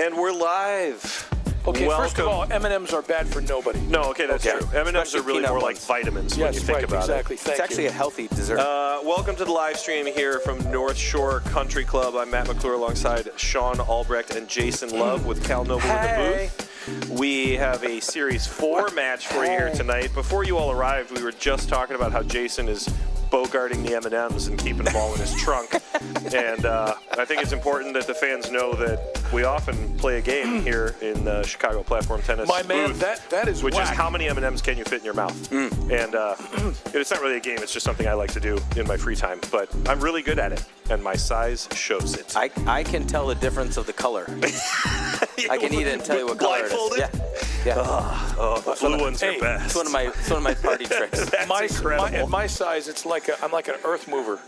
And we're live. Okay, Welcome. first of all, M&Ms are bad for nobody. No, okay, that's true. M&Ms Especially are really peanut more like ones. vitamins when you Yes, think right, about exactly. it. Thank It's actually you. a healthy dessert. Welcome to the live stream here from NorthShore Country Club. I'm Matt McClure alongside Sean Albrecht and Jason Love with Cal Noble in the booth. We have a Series 4 match for you here tonight. Before you all arrived, we were just talking about how Jason is bogarting the M&Ms and keeping them all in his trunk. And I think it's important that the fans know that we often play a game here in the Chicago Platform Tennis My man, booth, that is which whack. is how many M&Ms can you fit in your mouth? And it's not really a game. It's just something I like to do in my free time. But I'm really good at it, and my size shows it. I can tell the difference of the color. I can eat it and tell you what color it is. Blindfolded? Yeah. Oh, the blue ones are best. It's one of my party tricks. That's incredible. At my size, I'm like an earth mover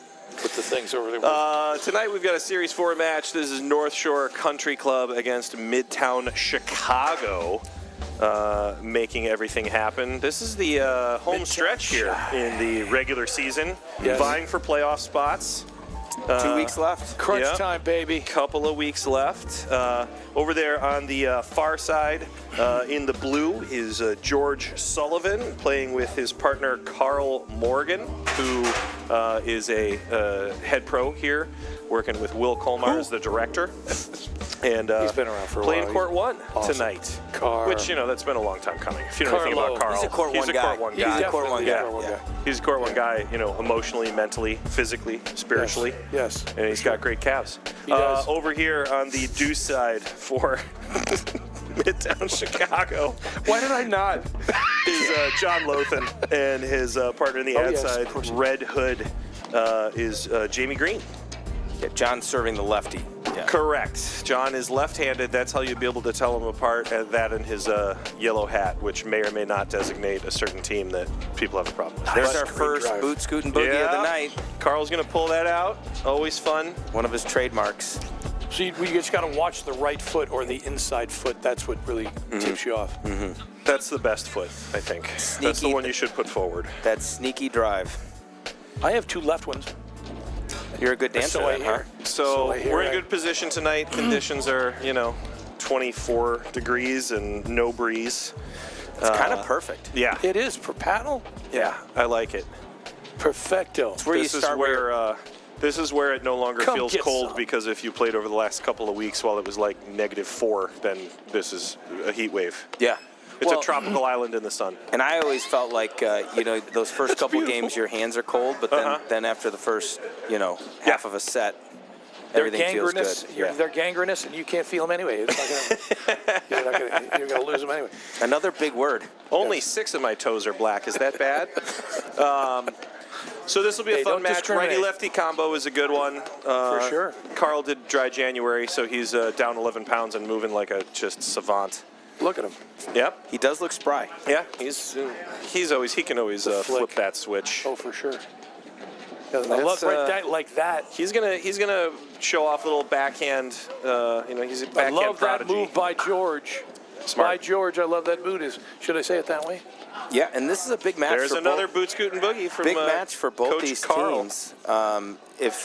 with the things over there. Tonight we've got a Series 4 match. This is NorthShore Country Club against Midtown Chicago, making everything happen. This is the home stretch here in the regular season, vying for playoff spots. 2 weeks left. Crunch time, baby. Couple of weeks left. Over there on the far side, in the blue, is George Sullivan playing with his partner Carl Morgan, who is a head pro here, working with Will Colmar as the director. And He's been around for a playing while. Court 1 awesome. tonight. Carl. Which, that's been a long time coming. If you know anything about Carl, He's a Court 1 guy. Court 1 guy. He's a Court 1 guy. Yeah. He's a Court 1 guy, emotionally, mentally, physically, spiritually. Yes. And he's got great calves. He does. Over here on the deuce side for Midtown Chicago Why did I not? is John Lothan, and his partner in the ad yes, of side, course. Red Hood, is Jamie Green. Yeah, John's serving the lefty. Yeah. Correct. John is left-handed. That's how you'll be able to tell him apart. And that and his yellow hat, which may or may not designate a certain team that people have a problem with. There's But our first drive. boot scoot and boogie of the night. Carl's going to pull that out. Always fun. One of his trademarks. So you just got to watch the right foot or the inside foot. That's what really tips you off. That's the best foot, I think. That's the Sneaky. one you should put forward. That sneaky drive. I have two left ones. You're a good dancer, So I then, huh? hear. So I hear. we're in good position tonight. Conditions are, 24 degrees and no breeze. It's kind of perfect. Yeah. It is for paddle. Yeah, I like it. Perfecto. Where you This is start where this is where it no longer Come feels get cold some. because if you played over the last couple of weeks while it was like -4, then this is a heat wave. Yeah. It's Well, a tropical island in the sun. And I always felt like, those first couple games, your hands are cold, but then after the first, half of a set, They're everything feels gangrenous. good. They're gangrenous, and you can't feel them anyway. It's not gonna, you're going to lose them anyway. Another big word. Only 6 of my toes are black. Is that bad? So this will be a Hey, fun don't match. discriminate. Righty-lefty combo is a good one. For sure. Carl did dry January, so he's down 11 pounds and moving like a just savant. Look at him. Yep. He does look spry. Yeah. He can always flip flick. that switch. Oh, for sure. I love like that. He's gonna show off a little backhand. He's a I backhand love that prodigy. move by George. Smart. By George, I love that boot. Should I say it that way? Yeah, and this is a big match. There's for another both, boot scoot and boogie from big match for both Coach these Carl. teams. If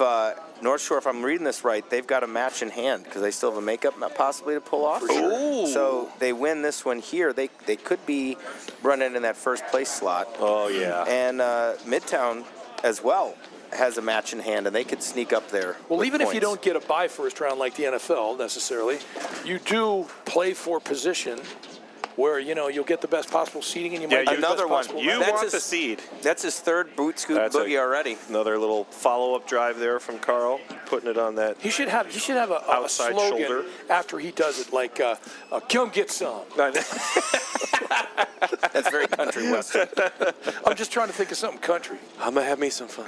North Shore, if I'm reading this right, they've got a match in hand because they still have a makeup possibly to pull off. For sure. Ooh. So they win this one here. They could be running in that first place slot. Oh yeah. And Midtown as well has a match in hand, and they could sneak up there. Well, with even if you points. don't get a bye first round like the NFL necessarily, you do play for position where, you'll get the best possible seating and you might get the another best one. possible You match. want the seed. That's his third boot scoot That's boogie already. Another little follow-up drive there from Carl, putting it on that. He should have a Outside slogan shoulder. after he does it, like, come get some. That's very country western. I'm just trying to think of something country. I'm gonna have me some fun.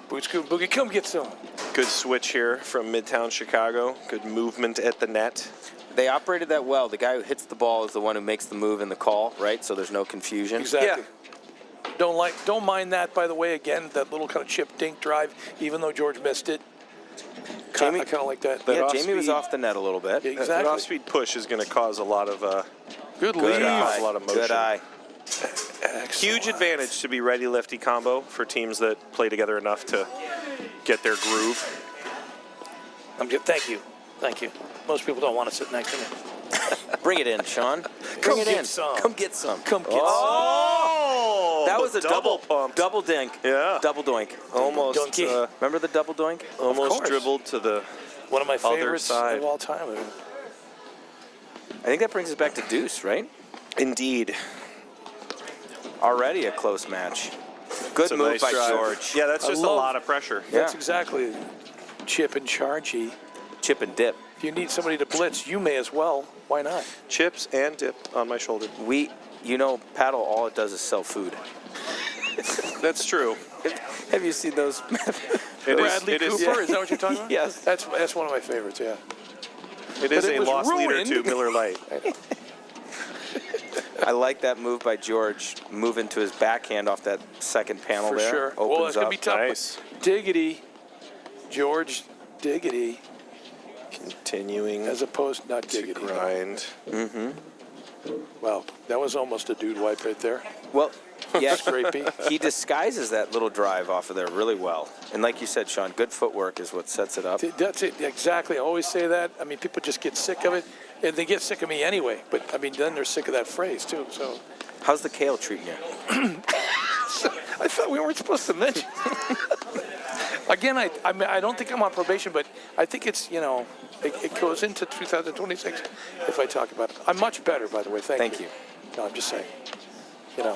Boot scoot boogie, come get some. Good switch here from Midtown Chicago. Good movement at the net. They operated that well. The guy who hits the ball is the one who makes the move in the call, right? So there's no confusion. Exactly. Don't mind that, by the way, again, that little kind of chip dink drive, even though George missed it. I kind of like that. Yeah, off Jamie was speed. off the net a little bit. Yeah, That exactly. off-speed push is going to cause a lot of Good Good lead. eye. a lot of motion. Good eye. huge advantage to be righty-lefty combo for teams that play together enough to get their groove. Thank you. Thank you. Most people don't want to sit next to me. Bring it in, Sean. Come Bring it get in. some. Come get some. Come get some. Oh, That was a double pumped. double dink. Yeah. Double doink. Almost, Donkey. Remember the double doink? almost course. dribbled to the. One of my Other favorites side. of all time. I think that brings us back to deuce, right? Indeed. Already a close match. Good It's a move nice by drive. George. Yeah, that's I just a love- lot of pressure. That's Yeah. exactly chip and chargey. Chip and dip. If you need somebody to blitz, you may as well. Why not? Chips and dip on my shoulder. Paddle, all it does is sell food. That's true. Have you seen those? Bradley it is- Cooper, is that what you're talking about? Yes. That's one of my favorites, yeah. It is But it a was lost leader ruined. to Miller Lite. I like that move by George, moving to his backhand off that second panel For there. sure. Opens Well, it's going up. to be tough. Nice. Diggity. George Diggity, Continuing as opposed not to Diggity. grind. Wow, that was almost a dude wipe right there. Well, yeah, Scrapey. he disguises that little drive off of there really well. And like you said, Sean, good footwork is what sets it up. That's it, exactly. I always say that. I mean, people just get sick of it, and they get sick of me anyway. But, I mean, then they're sick of that phrase, too. So How's the kale treating you? I thought we weren't supposed to mention. Again, I mean, I don't think I'm on probation, but I think it's, it goes into 2026 if I talk about it. I'm much better, by the way. Thank you. No, I'm just saying. Yeah,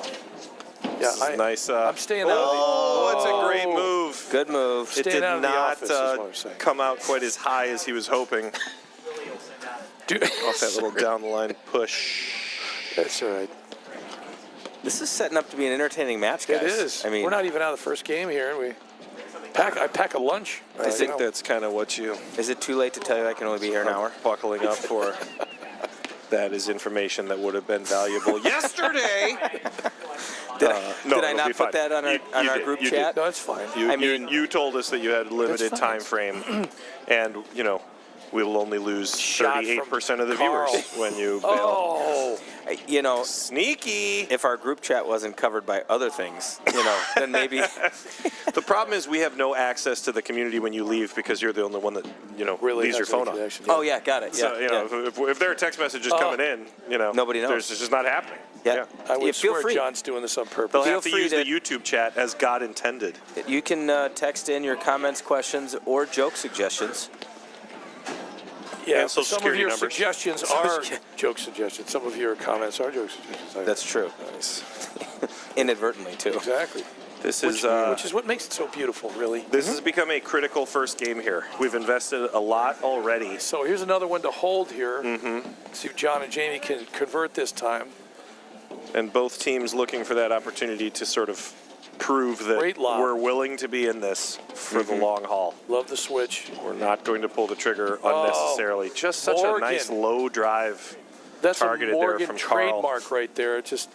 This is nice. I'm staying out of Oh, it's a great move. Good move. It Staying did out of the not office is what I'm saying. come out quite as high as he was hoping. the... Off that little down the line push. That's all right. This is setting up to be an entertaining match, guys. It is. I mean, we're not even out of the first game here. I pack a lunch. I think that's kind of what you is it too late to tell you I can only be here an hour? buckling up for. That is information that would have been valuable yesterday. Did No, I it'll not be put fine. that on our, You our did, group you chat? No, it's fine. You told us that you had a limited fine. time frame, and we will only lose Shot 38% of the Carl. viewers when you bail. Oh, Sneaky. If our group chat wasn't covered by other things, then maybe. The problem is we have no access to the community when you leave because you're the only one that really leaves your has any phone on. connection. Oh yeah, got it. Yeah, So if there are text messages coming in, Nobody knows. It's just not happening. yeah. I would feel swear free. John's doing this on purpose. They'll Feel have to free use to- the YouTube chat as God intended. You can text in your comments, questions, or joke suggestions. Yeah, and Social some of Security your numbers. suggestions are joke suggestions. Some of your comments are joke suggestions. That's true. Inadvertently too. exactly. This Which is is what makes it so beautiful, really. this has become a critical first game here. We've invested a lot already. So here's another one to hold here. See if John and Jamie can convert this time. And both teams looking for that opportunity to sort of prove that Great lob. we're willing to be in this for the long haul. Love the switch. We're not going to pull the trigger unnecessarily. Just such Morgan. a nice low drive. That's Targeted a there Morgan from Carl. trademark right there. It's just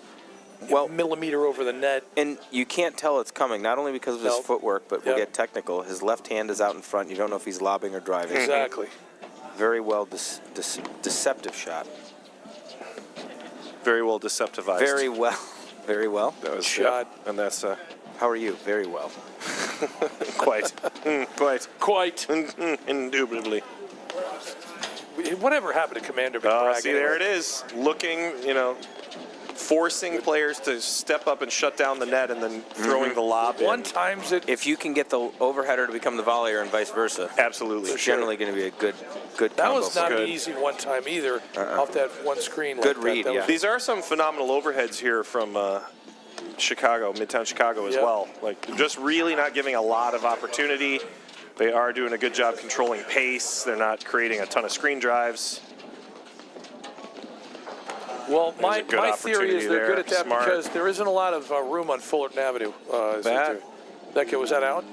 Well- a millimeter over the net. And you can't tell it's coming, not only because of his Nope. footwork, but we'll Yep. get technical. His left hand is out in front. You don't know if he's lobbing or driving. Exactly. Very well deceptive shot. Very well deceptivized. Very well. Very well. That was Shot. yeah, and that's How are you? Very well. quite, Quite. indubitably. Whatever happened to Commander McBride? See, there it is. Looking, forcing players to step up and shut down the net and then throwing the lob in. One times it. If you can get the overheader to become the volleyer and vice versa, Absolutely. it's generally going to be a good That combo. was not Good. an easy one time either. Off that one screen. Good like read, That yeah. was- These are some phenomenal overheads here from Chicago, Midtown Chicago as Yeah. well. Like, just really not giving a lot of opportunity. They are doing a good job controlling pace. They're not creating a ton of screen drives. Well, my a good theory is they're opportunity good at there. that Smart. because there isn't a lot of room on Fullerton Avenue. That- Was that out?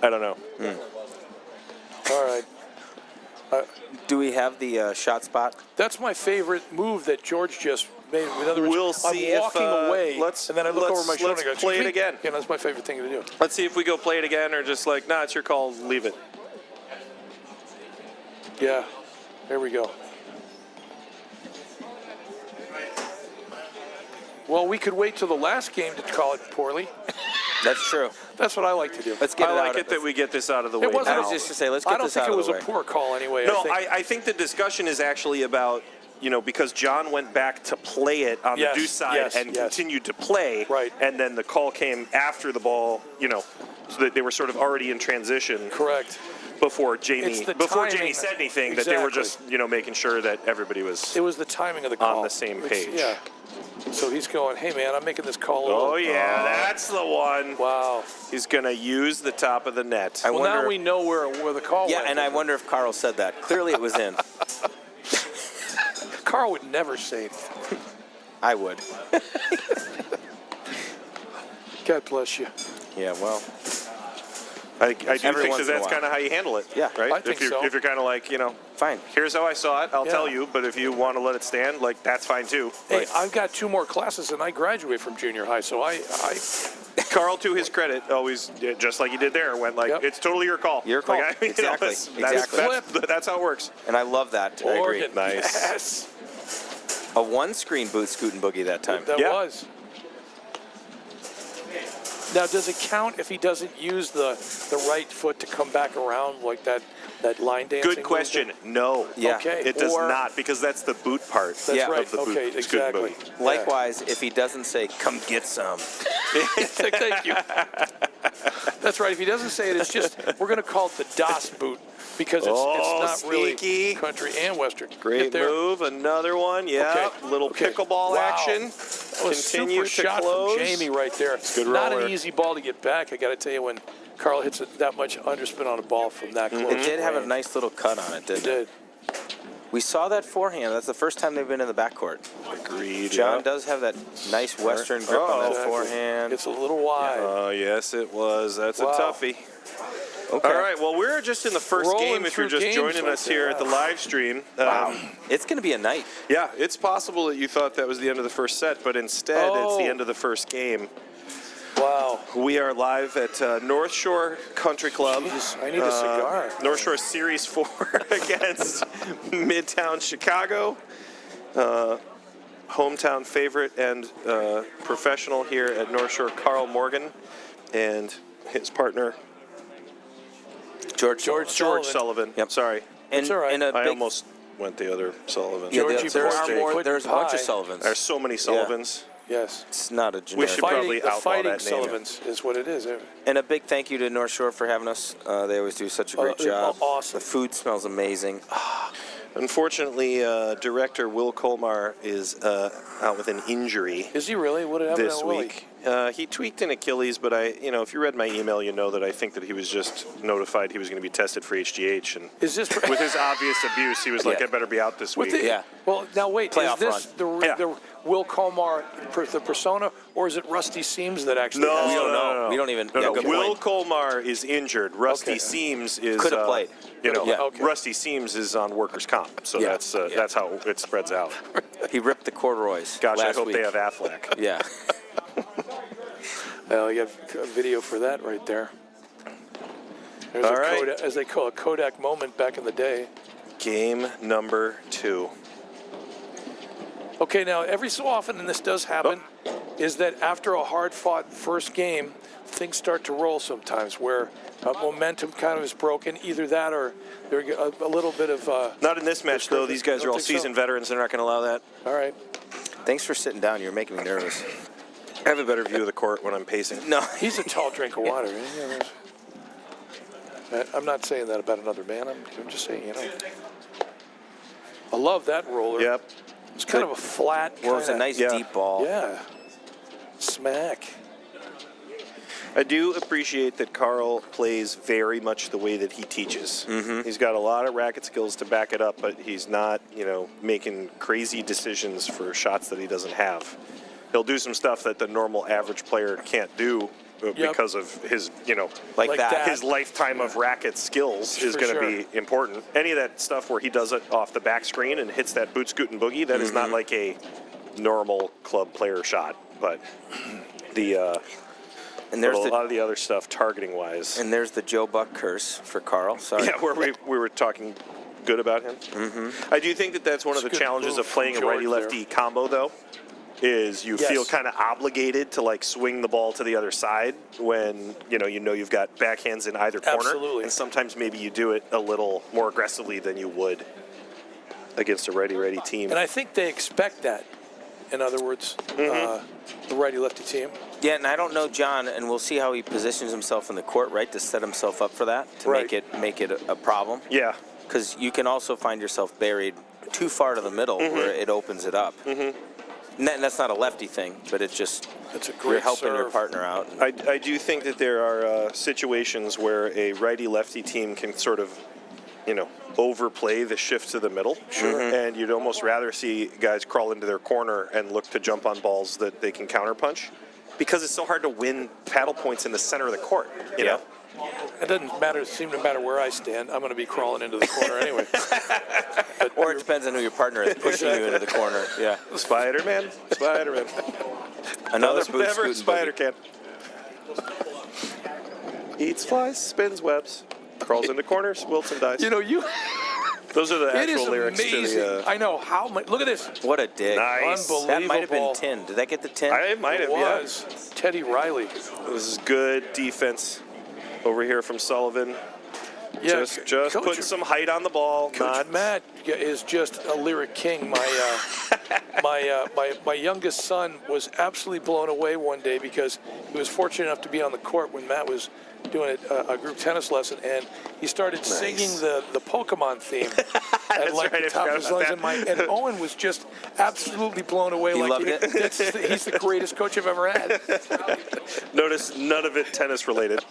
I don't know. All right. Do we have the shot spot? That's my favorite move that George just made. In other words, We'll see I'm if, walking away, let's- and then I look over my shoulder and I go, play it "Ching." again. Yeah, that's my favorite thing to do. Let's see if we go play it again or just like, nah, it's your call, leave it. Yeah, there we go. Well, we could wait till the last game to call it poorly. That's true. That's what I like to do. Let's get I it like out. it that we get this out of the way wasn't- I now. was just to say, let's get I don't this think out it of was the a way. poor call anyway. No, I think, I think the discussion is actually about, because John went back to play it on Yes, the deuce side yes, and yes. continued to play. Right. And then the call came after the ball, so that they were sort of already in transition correct. before It's Jamie the Jamie timing. said anything, that they were Exactly. just, making sure that everybody was. It was the timing of the call. On the same It's- page. Yeah. So he's going, hey, man, I'm making this call a little. Oh, yeah, that's the one. Wow. He's going to use the top of the net. Well, now we know where the call Yeah, went. and I wonder if Carl said that. Clearly it was in. Carl would never say anything. I would. God bless you. Yeah, well. I do think Every once that in a that's while. kind of how you handle it. Yeah. Right? I think so. If you're kind of like, Fine. here's how I saw it, I'll Yeah. tell you, but if you want to let it stand, like, that's fine too. Hey, I've got 2 more classes and I graduate from junior high, so I Carl, to his credit, always, just like he did there, went like, Yep. it's totally your call. Your call. Exactly. That's how it works. And I love that. I agree. Oregon. Nice. Yes. A one-screen boot scoot and boogie that time. That Yeah. was. Now, does it count if he doesn't use the right foot to come back around like that line dancing? Good question. movement? No. Yeah. Okay. It does Or- not, because that's the boot part. That's Yeah. right. Of the boot, Okay, scoot and exactly. boogie. Yeah. Likewise, if he doesn't say, come get some. Thank you. That's right. If he doesn't say it, it's just, we're going to call it the DOS boot because it's not really sneaky. country and western. Great Get there. move. Another one. Yeah. Okay. Little Okay. pickleball Wow. action. That was Continue super to shot close. from Jamie right there. good Not roller. an easy ball to get back. I got to tell you, when Carl hits it that much underspin on a ball from that close. It did have a range. nice little cut on it, It didn't it? did. We saw that forehand. That's the first time they've been in the backcourt. Agreed. John yeah. does have that nice western grip on that Exactly. forehand. It's a little wide. Oh, yes, it was. That's Wow. a toughie. Okay. All right, well, we're just in the first Rolling game if you're through just games joining right us here there. at the live stream. It's going to be a night. Yeah, it's possible that you thought that was the end of the first set, but instead it's the Oh. end of the first game. Wow. We are live at North Shore Country Club. Jeez, I need a cigar. North Shore Series 4 against Midtown Chicago. Hometown favorite and professional here at North Shore, Carl Morgan, and his partner, George Sullivan. Yep. Sorry. And, It's all right. and a I big, almost went the other Sullivan. yeah, Georgie there are Porgy, more. Puddin' There's a bunch Pie. of Sullivans. There's so many Sullivans. Yes. It's not a We generic. should probably the outlaw fighting that name. Sullivans is what it is. And a big thank you to North Shore for having us. They always do such a great job. awesome. The food smells amazing. Unfortunately, director Will Colmar is out with an injury Is he really? What happened this to Willie? week. He tweaked an Achilles, but if you read my email, you know that I think that he was just notified he was going to be tested for HGH, and Is this with his obvious abuse, he was like, Yeah. "I better be out this week." with the, Yeah. Well, now wait. Playoff is this Yeah. the Will Colmar the persona, or is it Rusty Seams that actually? No, has We it? don't know. no. We don't even. No, yeah, no. good Will point. Colmar is injured. Rusty Okay. Seams is Could have played. You know, Yeah. Okay. Rusty Seams is on workers' comp, so Yeah. that's how it spreads out. He ripped the corduroys. Gosh, last I hope week. they have Affleck. Yeah. Well, you got a video for that right there. There's All a right. Kodak, as they call a Kodak moment back in the day. Game number 2. Okay, now every so often, and this does happen, is that after a hard-fought first game, things start to roll sometimes, where momentum kind of is broken. Either that, or there's a little bit of. Not in this match, though. These guys Don't are all think so. seasoned veterans. They're not going to allow that. All right. Thanks for sitting down. You're making me nervous. I have a better view of the court when I'm pacing. No. He's a tall drink of water. I'm not saying that about another man. I'm just saying, I love that roller. Yep. It's kind of a flat. Well, it's a kinda- nice Yeah. deep ball. Yeah. Smack. I do appreciate that Carl plays very much the way that he teaches. Mm-hmm. He's got a lot of racket skills to back it up, but he's not, making crazy decisions for shots that he doesn't have. He'll do some stuff that the normal average player can't do because of his, Like that. his lifetime of racket skills is For going to sure. be important. Any of that stuff where he does it off the back screen and hits that boot, scoot, and boogie, that is not like a normal club player shot. But And there's a the lot of the other stuff targeting wise. and there's the Joe Buck curse for Carl. Sorry. Yeah, where we were talking good about him. Mm-hmm. I do think that that's one of the It's a good challenges move of playing a from George righty-lefty combo, though, is you Yes. feel kind of obligated to like swing the ball to the other side when you know you've got backhands in either corner. Absolutely. And sometimes maybe you do it a little more aggressively than you would against a righty team. And I think they expect that. In other words, the righty-lefty team. Yeah, and I don't know John, and we'll see how he positions himself in the court, right, to set himself up for that, to Right. make it a problem. Yeah. Because you can also find yourself buried too far to the middle where it opens it up. And that's not a lefty thing, but it's just It's a you're great helping your serve. partner out. I do think that there are situations where a righty-lefty team can sort of, overplay the shift to the middle. Sure. And you'd almost rather see guys crawl into their corner and look to jump on balls that they can counterpunch, because it's so hard to win paddle points in the center of the court. You know. It doesn't seem to matter where I stand. I'm going to be crawling into the corner anyway. Or it depends on who your partner is pushing you into the corner. Yeah. Spider-Man. Another Does boot whatever a scooting spider boogie. can. Eats flies, spins webs, crawls into corners, wilts and dies. Those are the It is actual lyrics amazing. to the. I know how much. Look at this. What a dig. Nice. Unbelievable. That might have been 10. Did that get the 10? I might have. It Yeah. was Teddy Riley. This is good defense over here from Sullivan. Yeah, Just Coach- putting some height on the ball. Coach Matt is just a lyric king. My youngest son was absolutely blown away one day because he was fortunate enough to be on the court when Matt was doing a group tennis lesson, and he started singing the Pokemon theme at like right, I the top of his forgot lungs. about And Owen was just absolutely blown away. He like loved it? He's the greatest coach I've ever had. Notice none of it tennis related.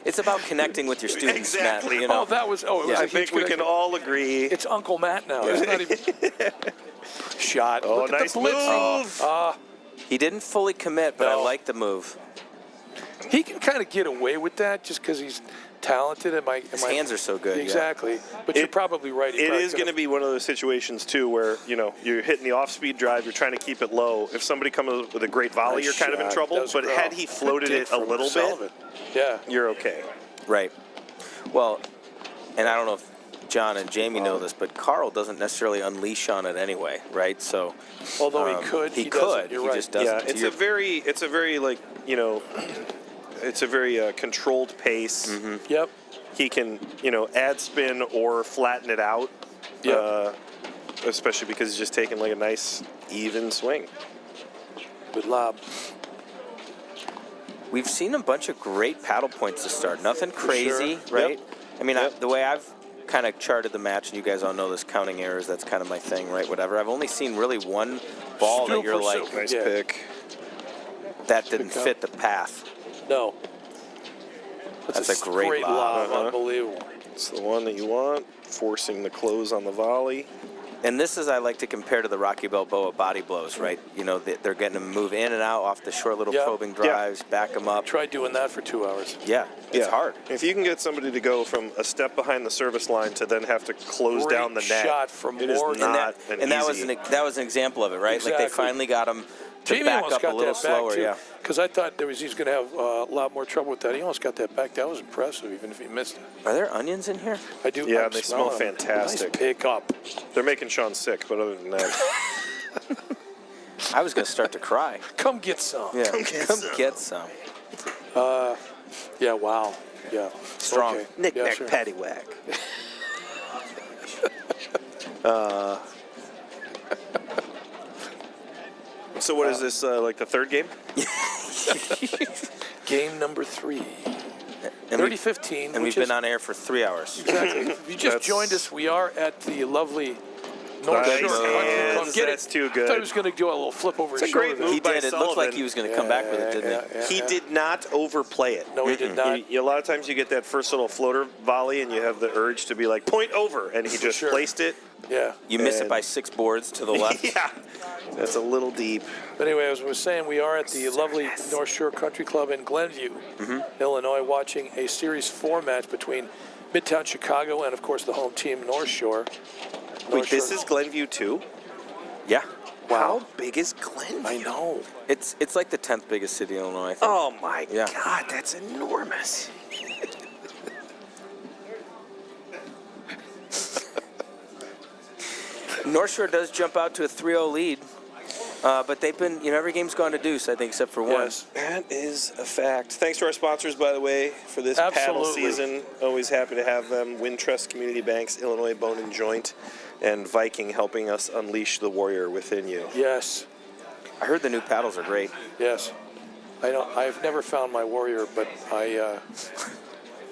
It's about connecting with your students, Exactly. Matt. You know? Oh, that was. Oh, it was I a huge think we can connection. all agree. It's Uncle Matt now. It's not even shot. Oh, Look at nice the blitzing. move. He didn't fully commit, but No. I like the move. He can kind of get away with that just because he's talented. His hands are so good. yeah. Exactly. But you're probably right. It is going to be one of those situations too where you're hitting the off-speed drive, you're trying to keep it low. If somebody comes with a great volley, Nice you're kind of in shot. trouble. That was But great. had he floated Good it a from little Sullivan. bit, Yeah. you're okay. Right. Well, and I don't know if John and Jamie know this, but Carl doesn't necessarily unleash on it anyway, right? So, Although he could, he doesn't. could. You're He right. just doesn't. Yeah, To it's your- a very it's a very controlled pace. Yep. He can add spin or flatten it out. Yep. Especially because he's just taking like a nice even swing. Good lob. We've seen a bunch of great paddle points to start. Nothing crazy, sure. right? Yep. I mean, Yep. the way I've kind of charted the match, and you guys all know this, counting errors, that's kind of my thing, right? Whatever. I've only seen really one ball that you're Super, like, super. Nice Yeah. pick. that didn't Pick up. fit the path. No. That's a great lob. Unbelievable. It's the one that you want. Forcing the close on the volley. And this is I like to compare to the Rocky Balboa body blows, right? They're getting them move in and out off the short little Yeah. probing drives, back them up. Try doing that for 2 hours. Yeah, it's hard. If you can get somebody to go from a step behind the service line to then have to close Great down the net, shot from it is Morgan. not And that was easy. that was an example of it, right? Like they Exactly. finally got him to Jamie back almost up a got little that back slower. too, Yeah. because I thought he was going to have a lot more trouble with that. He almost got that back. That was impressive, even if he missed it. Are there onions in here? I do. Yeah, I'm they smell smelling them. fantastic. Nice pick up. They're making Sean sick, but other than that, I was gonna start to cry. Come get some. Yeah, come get some. Yeah. Wow. Yeah. Strong. Okay. knick Yeah, knack sure. paddywhack. So what is this? Like the third game? Game number 3. And 30-15. And we've been on air for 3 hours. Exactly. If you just That's- joined us, we are at the lovely North Nice Shore Country Club. hands. Get That's it? too I good. thought he was going to do a little flip over It's his a great shoulder. move. He by did. It looked like Sullivan. he was gonna come back with it, didn't he? He did not overplay it. No, he did not. A lot of times you get that first little floater volley and you have the urge to be like, point over, and he just Sure. placed it. Yeah. You miss it And- by 6 boards to the left. Yeah, that's a little deep. But anyway, as I was saying, we are at the lovely North Shore Country Club in Glenview, Illinois, watching a Series 4 match between Midtown Chicago and, of course, the home team, North Shore. Wait, this is Glenview too? Yeah. How big is Glenview? I know. It's like the 10th biggest city in Illinois, I think. Oh my Yeah. God, that's enormous. North Shore does jump out to a 3-0 lead. But they've been, every game's gone to deuce, I think, except for one. Yes. That is a fact. Thanks to our sponsors, by the way, for this paddle Absolutely. season. Always happy to have them. Wintrust Community Banks, Illinois Bone and Joint, and Viking helping us unleash the warrior within you. Yes. I heard the new paddles are great. Yes. I've never found my warrior, but I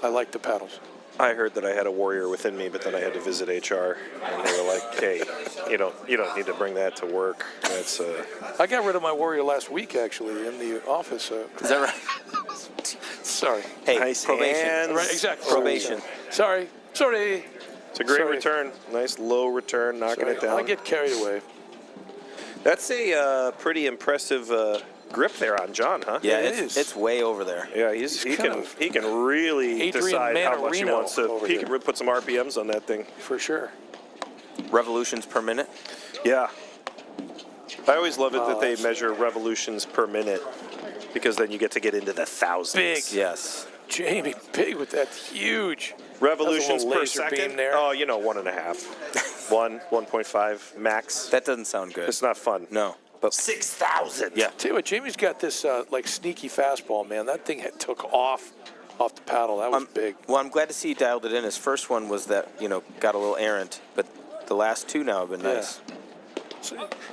like the paddles. I heard that I had a warrior within me, but then I had to visit HR, and they were like, "Hey, you don't need to bring that to work." That's I got rid of my warrior last week, actually, in the office. Is that right? Sorry. Hey, nice probation. hands. Right, exactly. Probation. Sorry. It's a great Sorry. return. Nice low return, knocking it down. I get carried away. That's a pretty impressive grip there on John, huh? Yeah, it is. it's way over there. Yeah, he can really Adrian decide how much he Manarino wants to. over He here. can put some RPMs on that thing. For sure. Revolutions per minute. Yeah. I always love it that they that's- measure revolutions per minute, because then you get to get into the thousands. Big. Yes. Jamie, big with that huge. Revolutions little per laser beam second. there. Oh, 1.5, 1.5 max. That doesn't sound good. It's not fun. No. But 6,000. yeah. Tell you what, Jamie's got this like sneaky fastball, man. That thing took off the paddle. That was big. Well, I'm glad to see you dialed it in. His first one was that, got a little errant, but the last two now have been nice.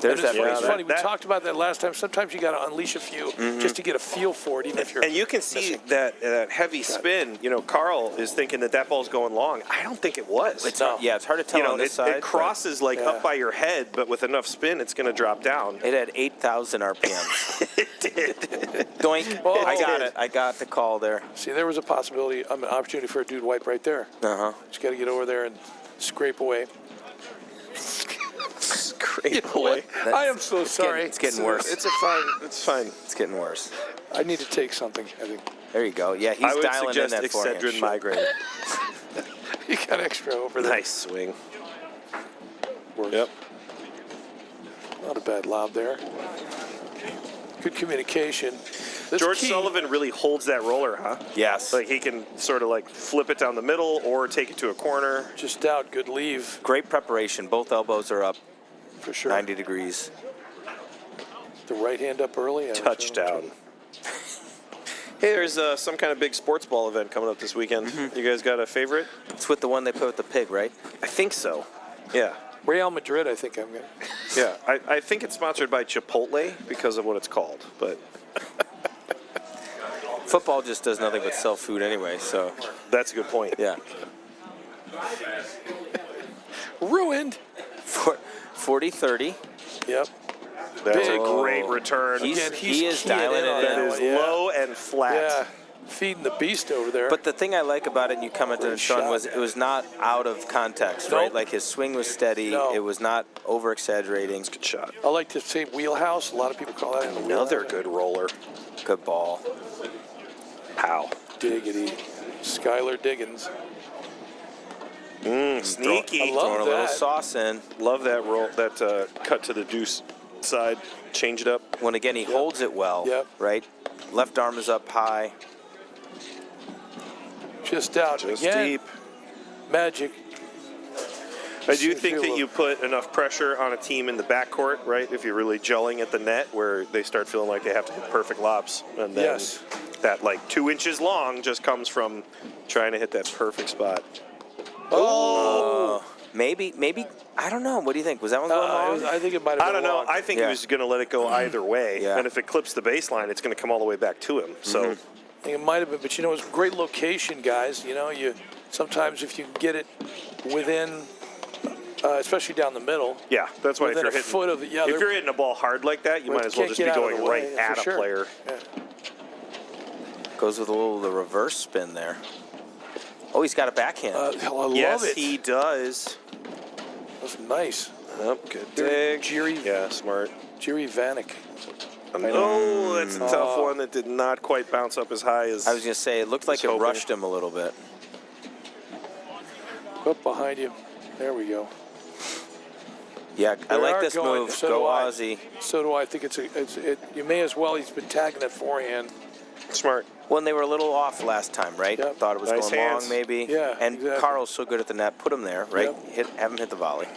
There's that It's razor. funny. We talked about that last time. Sometimes you got to unleash a few just to get a feel for it, even if you're. And you can see missing. that heavy spin. Carl is thinking that ball's going long. I don't think it was. It's No. Yeah, it's hard to tell on this side. It crosses up by your head, but with enough spin, it's going to drop down. It had 8,000 RPMs. It did. Doink. Oh, I got it it. I got the call there. See, there was a possibility, an opportunity for a dude wipe right there. Uh-huh. Just got to get over there and scrape away. Scrape You know away. what? I am so sorry. It's getting worse. It's fine. It's getting worse. I need to take something, I think. There you go. Yeah, he's I would dialing in suggest that forehand. Excedrin migraine. You got extra over there. Nice swing. Works. Yep. Not a bad lob there. Good communication. This George key- Sullivan really holds that roller, huh? Yes. Like he can sort of flip it down the middle or take it to a corner. Just out. Good leave, Great preparation. Both elbows are up for sure. 90 degrees. The right hand up early. Touchdown. Hey, there's some kind of big sports ball event coming up this weekend. You guys got a favorite? It's with the one they put with the pig, right? I think so. Yeah. Real Madrid, I think I'm going to. Yeah. I think it's sponsored by Chipotle because of what it's called, but Football just does nothing but sell food anyway, so that's a good point. yeah. Ruined. 40-30. Yep. That's Big. a great return. Again, He is keying dialing in on it That in. is Yeah. low and flat. Yeah. Feeding the beast over there. But the thing I like about it, and you commented on Great Sean, shot. was it was not out of context, Nope. right? Like his swing was steady. No. It was not over-exaggerating. Good shot. I like to say wheelhouse. A lot of people call that in the Another wheelhouse. good roller. Good ball. Pow. Diggity. Skylar Diggins. Sneaky. I love Throwing a little that. sauce in. Love that roll, that cut to the deuce side, change it up. When again he holds it well, Yep. right? Left arm is up high. Just out. Just Again, deep. magic. I do think that you put enough pressure on a team in the backcourt, right? If you're really gelling at the net, where they start feeling like they have to hit perfect lobs, and then Yes. that 2 inches long just comes from trying to hit that perfect spot. Oh. Maybe. I don't know. What do you think? Was that one going long? I think it might have been I don't know. long. I think Yeah. he was going to let it go either way, Yeah. and if it clips the baseline, it's going to come all the way back to him. So. I think it might have been, but it's great location, guys. You sometimes if you can get it within, especially down the middle. Yeah, that's why if Within you're a hitting, foot of it, yeah, if they're- you're hitting a ball hard like that, you Well, might it as well can't just be get out of going the way, right for at a sure. player. Yeah. Goes with the reverse spin there. Oh, he's got a backhand. I love Yes, it. he does. That's nice. Oh, good dig. Jiri- Yeah, smart. Jerry Vanek. Oh, that's a tough one that did not quite bounce up as high as. I was going to say, it looked like it hoping. rushed him a little bit. Up behind you. There we go. Yeah, I They like are this going- move. so Go do I. Ozzy. So do I. I think you may as well. He's been tagging that forehand. Smart. When they were a little off last time, right? Yep. Thought it was Nice going hands. long, maybe. Yeah, And exactly. Carl's so good at the net. Put him there, right? Yep. Have him hit the volley.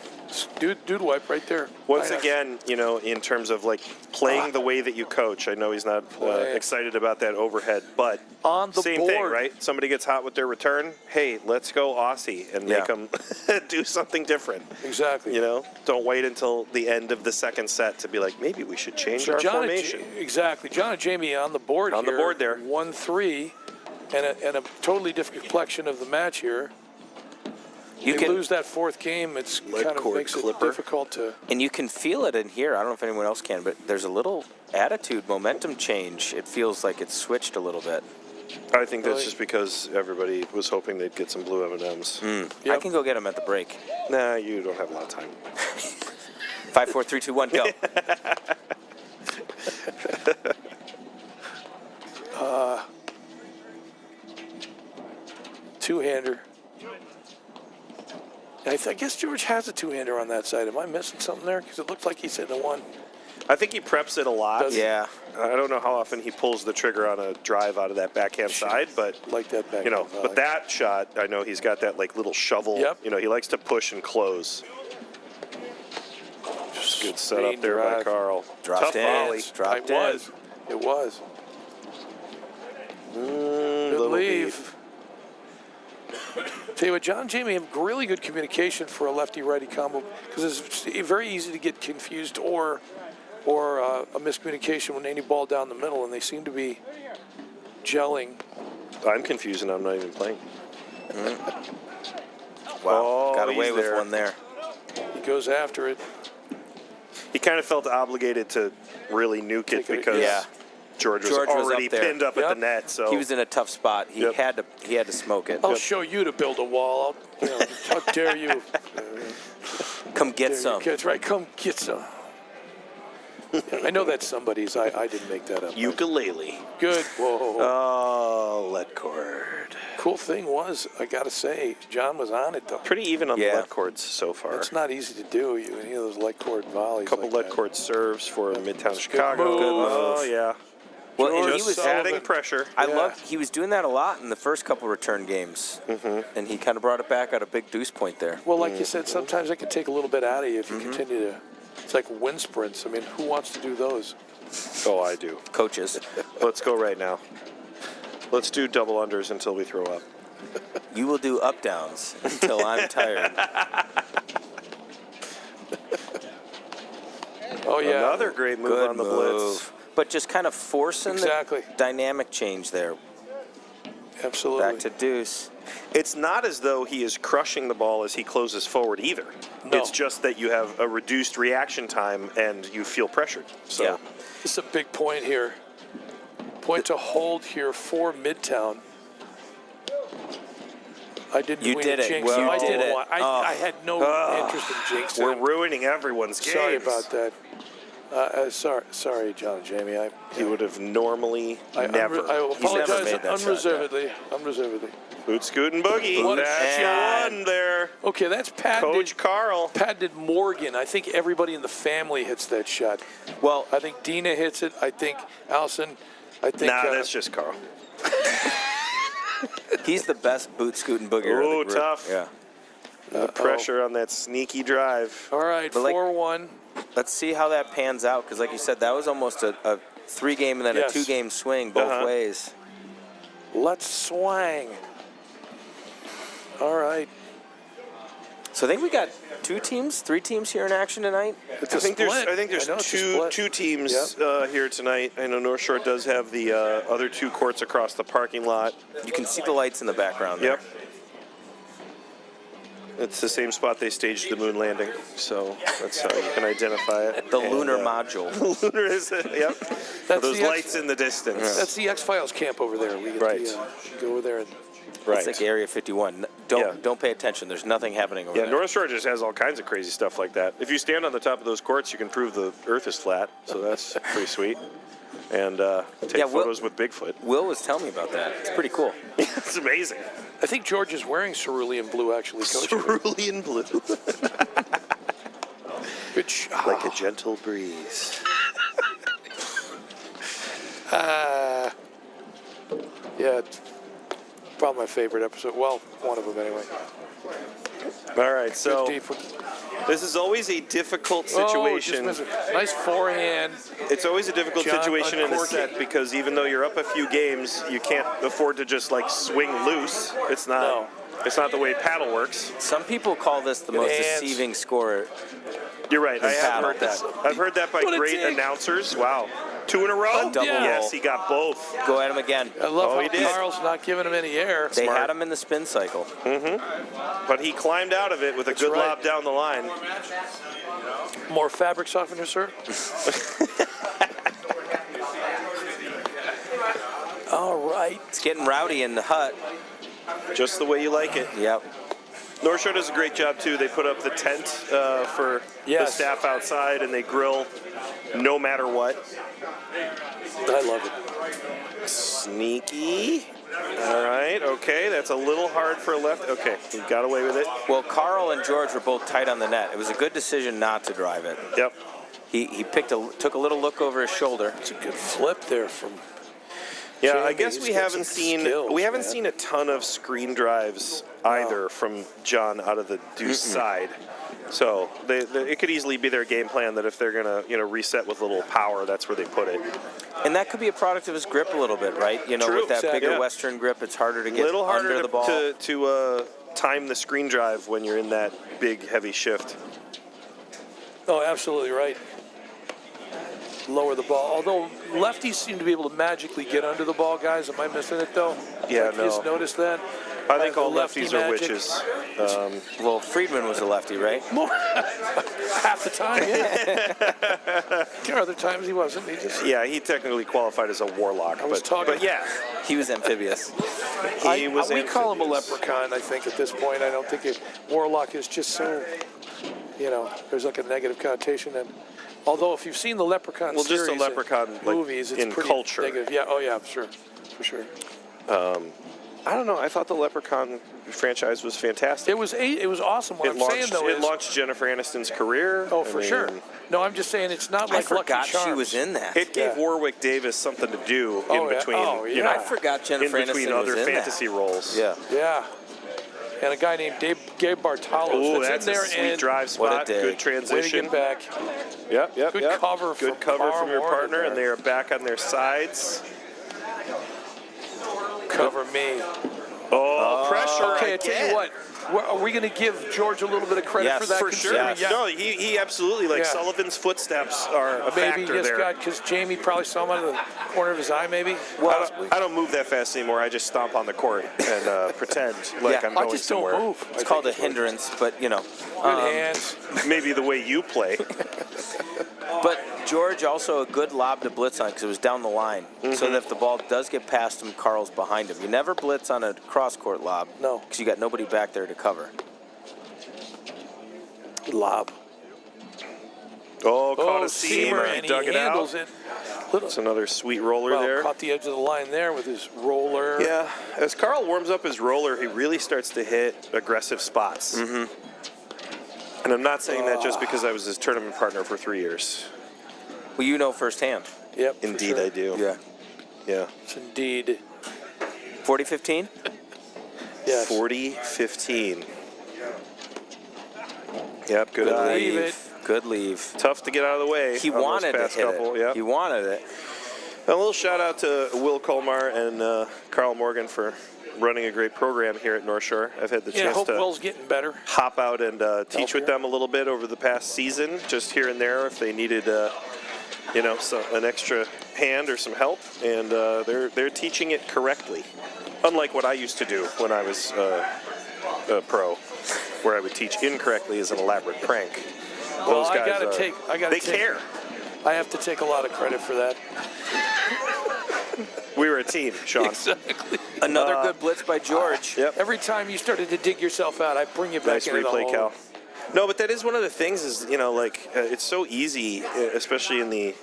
Dude wipe right there. Once Nice. again, you know, in terms of like playing the way that you coach, I know he's not excited about that overhead, but On the same thing, board. right? Somebody gets hot with their return. Hey, let's go Aussie and make them do something different. Exactly. You know, don't wait until the end of the second set to be like, maybe we should change So our John formation. exactly. John and Jamie on the board On the here. board there. 1-3, and a totally different complexion of the match here. You They can lose that fourth game, it's Lead kind of cord makes clipper. it difficult to. and you can feel it in here. I don't know if anyone else can, but there's a little attitude, momentum change. It feels like it's switched a little bit. I think that's Really? just because everybody was hoping they'd get some blue M&Ms. I Yep. can go get them at the break. Nah, you don't have a lot of time. 5, 4, 3, 2, 1, go. Two-hander. I guess George has a two-hander on that side. Am I missing something there? Because it looked like he's hitting a one. I think he preps it a lot. Does he? Yeah. I don't know how often he pulls the trigger on a drive out of that backhand side, but Like that back. you know, but that shot, I know he's got that like little shovel. Yep. You know, he likes to push and close. Just Good setup there by drive. Carl. Dropped Tough in. volley. Dropped It in. was. It was. Good Little leave. Tell you what, John and Jamie have really good communication for a lefty-righty combo because it's very easy to get confused or a miscommunication when any ball down the middle, and they seem to be gelling. I'm confused and I'm not even playing. Wow. Oh, Got away he's with there. one there. He goes after it. He kind of felt obligated to really nuke it Take it, because yeah. George was George was already up there. pinned up at Yep. the net. So He was in a tough spot. He Yep. had to smoke it. I'll show you to build a wall. How dare you? Come get Dare some. you kids, right? Come get some. Yeah, I know that's somebody's. I didn't make that up. ukulele. Good. Whoa. Oh, lead cord. Cool thing was, I got to say, John was on it, though. Pretty even on Yeah. the lead cords so far. It's not easy to do, any of those lead cord volleys. A couple like lead that. cord serves for Midtown Chicago. move. Good move. Oh, yeah. Well, and he Just was adding pressure. I Yeah. loved. He was doing that a lot in the first couple return games, and he kind of brought it back at a big deuce point there. Well, like you said, sometimes it can take a little bit out of you if you continue to. It's like wind sprints. I mean, who wants to do those? Oh, I do. Coaches, Let's go right now. Let's do double unders until we throw up. you will do up downs until I'm tired. Oh yeah, Another great move Good on the move. blitz. But just kind of forcing Exactly. the dynamic change there. absolutely. Back to deuce. It's not as though he is crushing the ball as he closes forward either. No. It's just that you have a reduced reaction time and you feel pressured. So Yeah. This is a big point here. Point to hold here for Midtown. I didn't You mean did to it. jinx Well, him. you I did didn't it. want. Oh. I had no interest in jinxing we're him. ruining everyone's games. Sorry about that. Sorry, John and Jamie. He would have normally never. I never apologize made that shot, unreservedly. Unreservedly. Boot scoot and boogie. What a That's shot. one there. Okay, that's Pat. Coach Carl. Pat did Morgan. I think everybody in the family hits that shot. Well, I think Dina hits it. I think Allison. I think. Nah, that's just Carl. he's the best boot scooting booger. Ooh, of the group. tough. Yeah. The pressure on that sneaky drive. all right, But like- 4-1. Let's see how that pans out, because like you said, that was almost a 3-game and then Yes. a 2-game swing both Uh-huh. ways. Let's swang. All right. So I think we got 3 teams here in action tonight. It's I a think split. there's I know it's a split. two teams here tonight. I know North Shore does have the other 2 courts across the parking lot. You can see the lights in the background there. Yep. It's the same spot they staged the moon landing, so that's how you can identify it. The And, lunar module. lunar is it? Yep. That's Those the lights in the distance. That's the X-Files camp over there. We get Right. go over there and. Right. It's like Area 51. Don't pay attention. There's nothing happening over Yeah, there. North Shore just has all kinds of crazy stuff like that. If you stand on the top of those courts, you can prove the Earth is flat, so that's pretty sweet. And take Yeah, Will- photos with Bigfoot. Will was telling me about that. It's pretty cool. It's amazing. I think George is wearing cerulean blue, actually, Coach. Cerulean blue. Good shot. Like a gentle breeze. Yeah, it's probably my favorite episode. Well, one of them anyway. All right, so Deep. this is always a difficult Oh, situation. just missed it. Nice forehand. It's always a difficult John situation in a uncorked set it. because even though you're up a few games, you can't afford to just like swing loose. It's not. No. It's not the way paddle works. Some people call this the Good most hands. deceiving score. You're right. I have paddle. heard that. I've heard that by What a great dig. announcers. Wow. 2 in a row? Double Yes, roll. he got both. Go at him again. I love Oh, he how did. Carl's not giving him any air. They Smart. had him in the spin cycle. But he climbed out of it with a good right. lob down the line. More fabric softener, sir. All right. It's getting rowdy in the hut. Just the way you like it. Yep. NorthShore does a great job, too. They put up the tent for the Yes. staff outside, and they grill no matter what. I love it. Sneaky. All right, okay. That's a little hard for a left. Okay, he got away with it. Well, Carl and George were both tight on the net. It was a good decision not to drive it. Yep. He took a little look over his shoulder. It's a good flip there from. Yeah, Jamie, I guess he's we got haven't some seen skills, man. seen a ton of screen drives either from John out of the deuce side. So it could easily be their game plan that if they're gonna reset with a little power, that's where they put it. And that could be a product of his grip a little bit, right? You know, True. with that Exactly. bigger Yeah. Western grip, it's harder to A get little harder under the ball. to time the screen drive when you're in that big heavy shift. Oh, absolutely right. Lower the ball. Although lefties seem to be able to magically get under the ball, guys. Am I missing it though? Yeah, Like, you just no. noticed that? I think all Lefty lefties are magic. witches. Well, Friedman was a lefty, right? More half the time, yeah. Other times he wasn't. He just. Yeah, he technically qualified as a warlock, was talking- but yeah, He was amphibious. he was. We call him a amphibious. leprechaun. I think at this point, I don't think warlock is just so. There's like a negative connotation. And although if you've seen the Leprechaun Well, just a series leprechaun, and like, movies, it's in pretty culture. negative. Yeah. Oh yeah. Sure. For sure. I don't know. I thought the Leprechaun franchise was fantastic. It was awesome. What I'm saying though It is. launched Jennifer Aniston's career. Oh, I for mean, sure. No, I'm just saying it's not I like Lucky forgot Charms. she was in that. It gave Yeah. Warwick Davis something to do Oh, in yeah. between. Oh, You yeah. know, I forgot in Jennifer between Aniston other was in fantasy roles. Yeah. Yeah. And a guy named Gabe Bartalos Oh, that's that's in there a sweet and drive What a spot. day. Good way to transition. get back. Yep. Good cover from Good cover Carl from your Morgan partner, there. and they are back on their sides. Cover me. Oh, pressure Okay, I again. tell you what. Are we going to give George a little bit of credit Yes, for that? For sure. considering- Yes. No, he absolutely, like, Yeah. Sullivan's footsteps are a Maybe he factor just there. got, because Jamie probably saw him out of the corner of his eye, maybe. Well, I don't move that fast anymore. I just stomp on the court and pretend like Yeah. I'm I going just somewhere. don't move. It's called a hindrance, but Good hands. Maybe the way you play. But George also a good lob to blitz on because it was down the line. So that if the ball does get past him, Carl's behind him. You never blitz on a cross-court lob. No. Because you got nobody back there to cover. Good lob. Oh, caught a seamer, seamer and he dug it out. handles it. It's another sweet roller Well, there. caught the edge of the line there with his roller. Yeah, as Carl warms up his roller, he really starts to hit aggressive spots. And I'm not saying that just because I was his tournament partner for 3 years. Well, you know firsthand. Yep. for Indeed, sure. I do. Yeah. Yeah. It's indeed. 40-15? Yes. 40-15. Yep, good Good eye. leave leave. it. Good leave. Tough to get out of the way. He on those wanted to past hit couple. it. Yep. He wanted it. A little shout out to Will Colmar and Carl Morgan for running a great program here at NorthShore. I've had the Yeah, chance hope to Will's getting better. hop out and teach with Healthier. them a little bit over the past season, just here and there if they needed, an extra hand or some help. And they're teaching it correctly, unlike what I used to do when I was a pro, where I would teach incorrectly as an elaborate prank. Well, Those I guys, gotta they take- care. I have to take a lot of credit for that. We were a team, Sean. Exactly. Another good blitz by George. Yep. Every time you started to dig yourself out, I bring you back Nice into the replay, hole. Cal. No, but that is one of the things is, it's so easy, especially in the,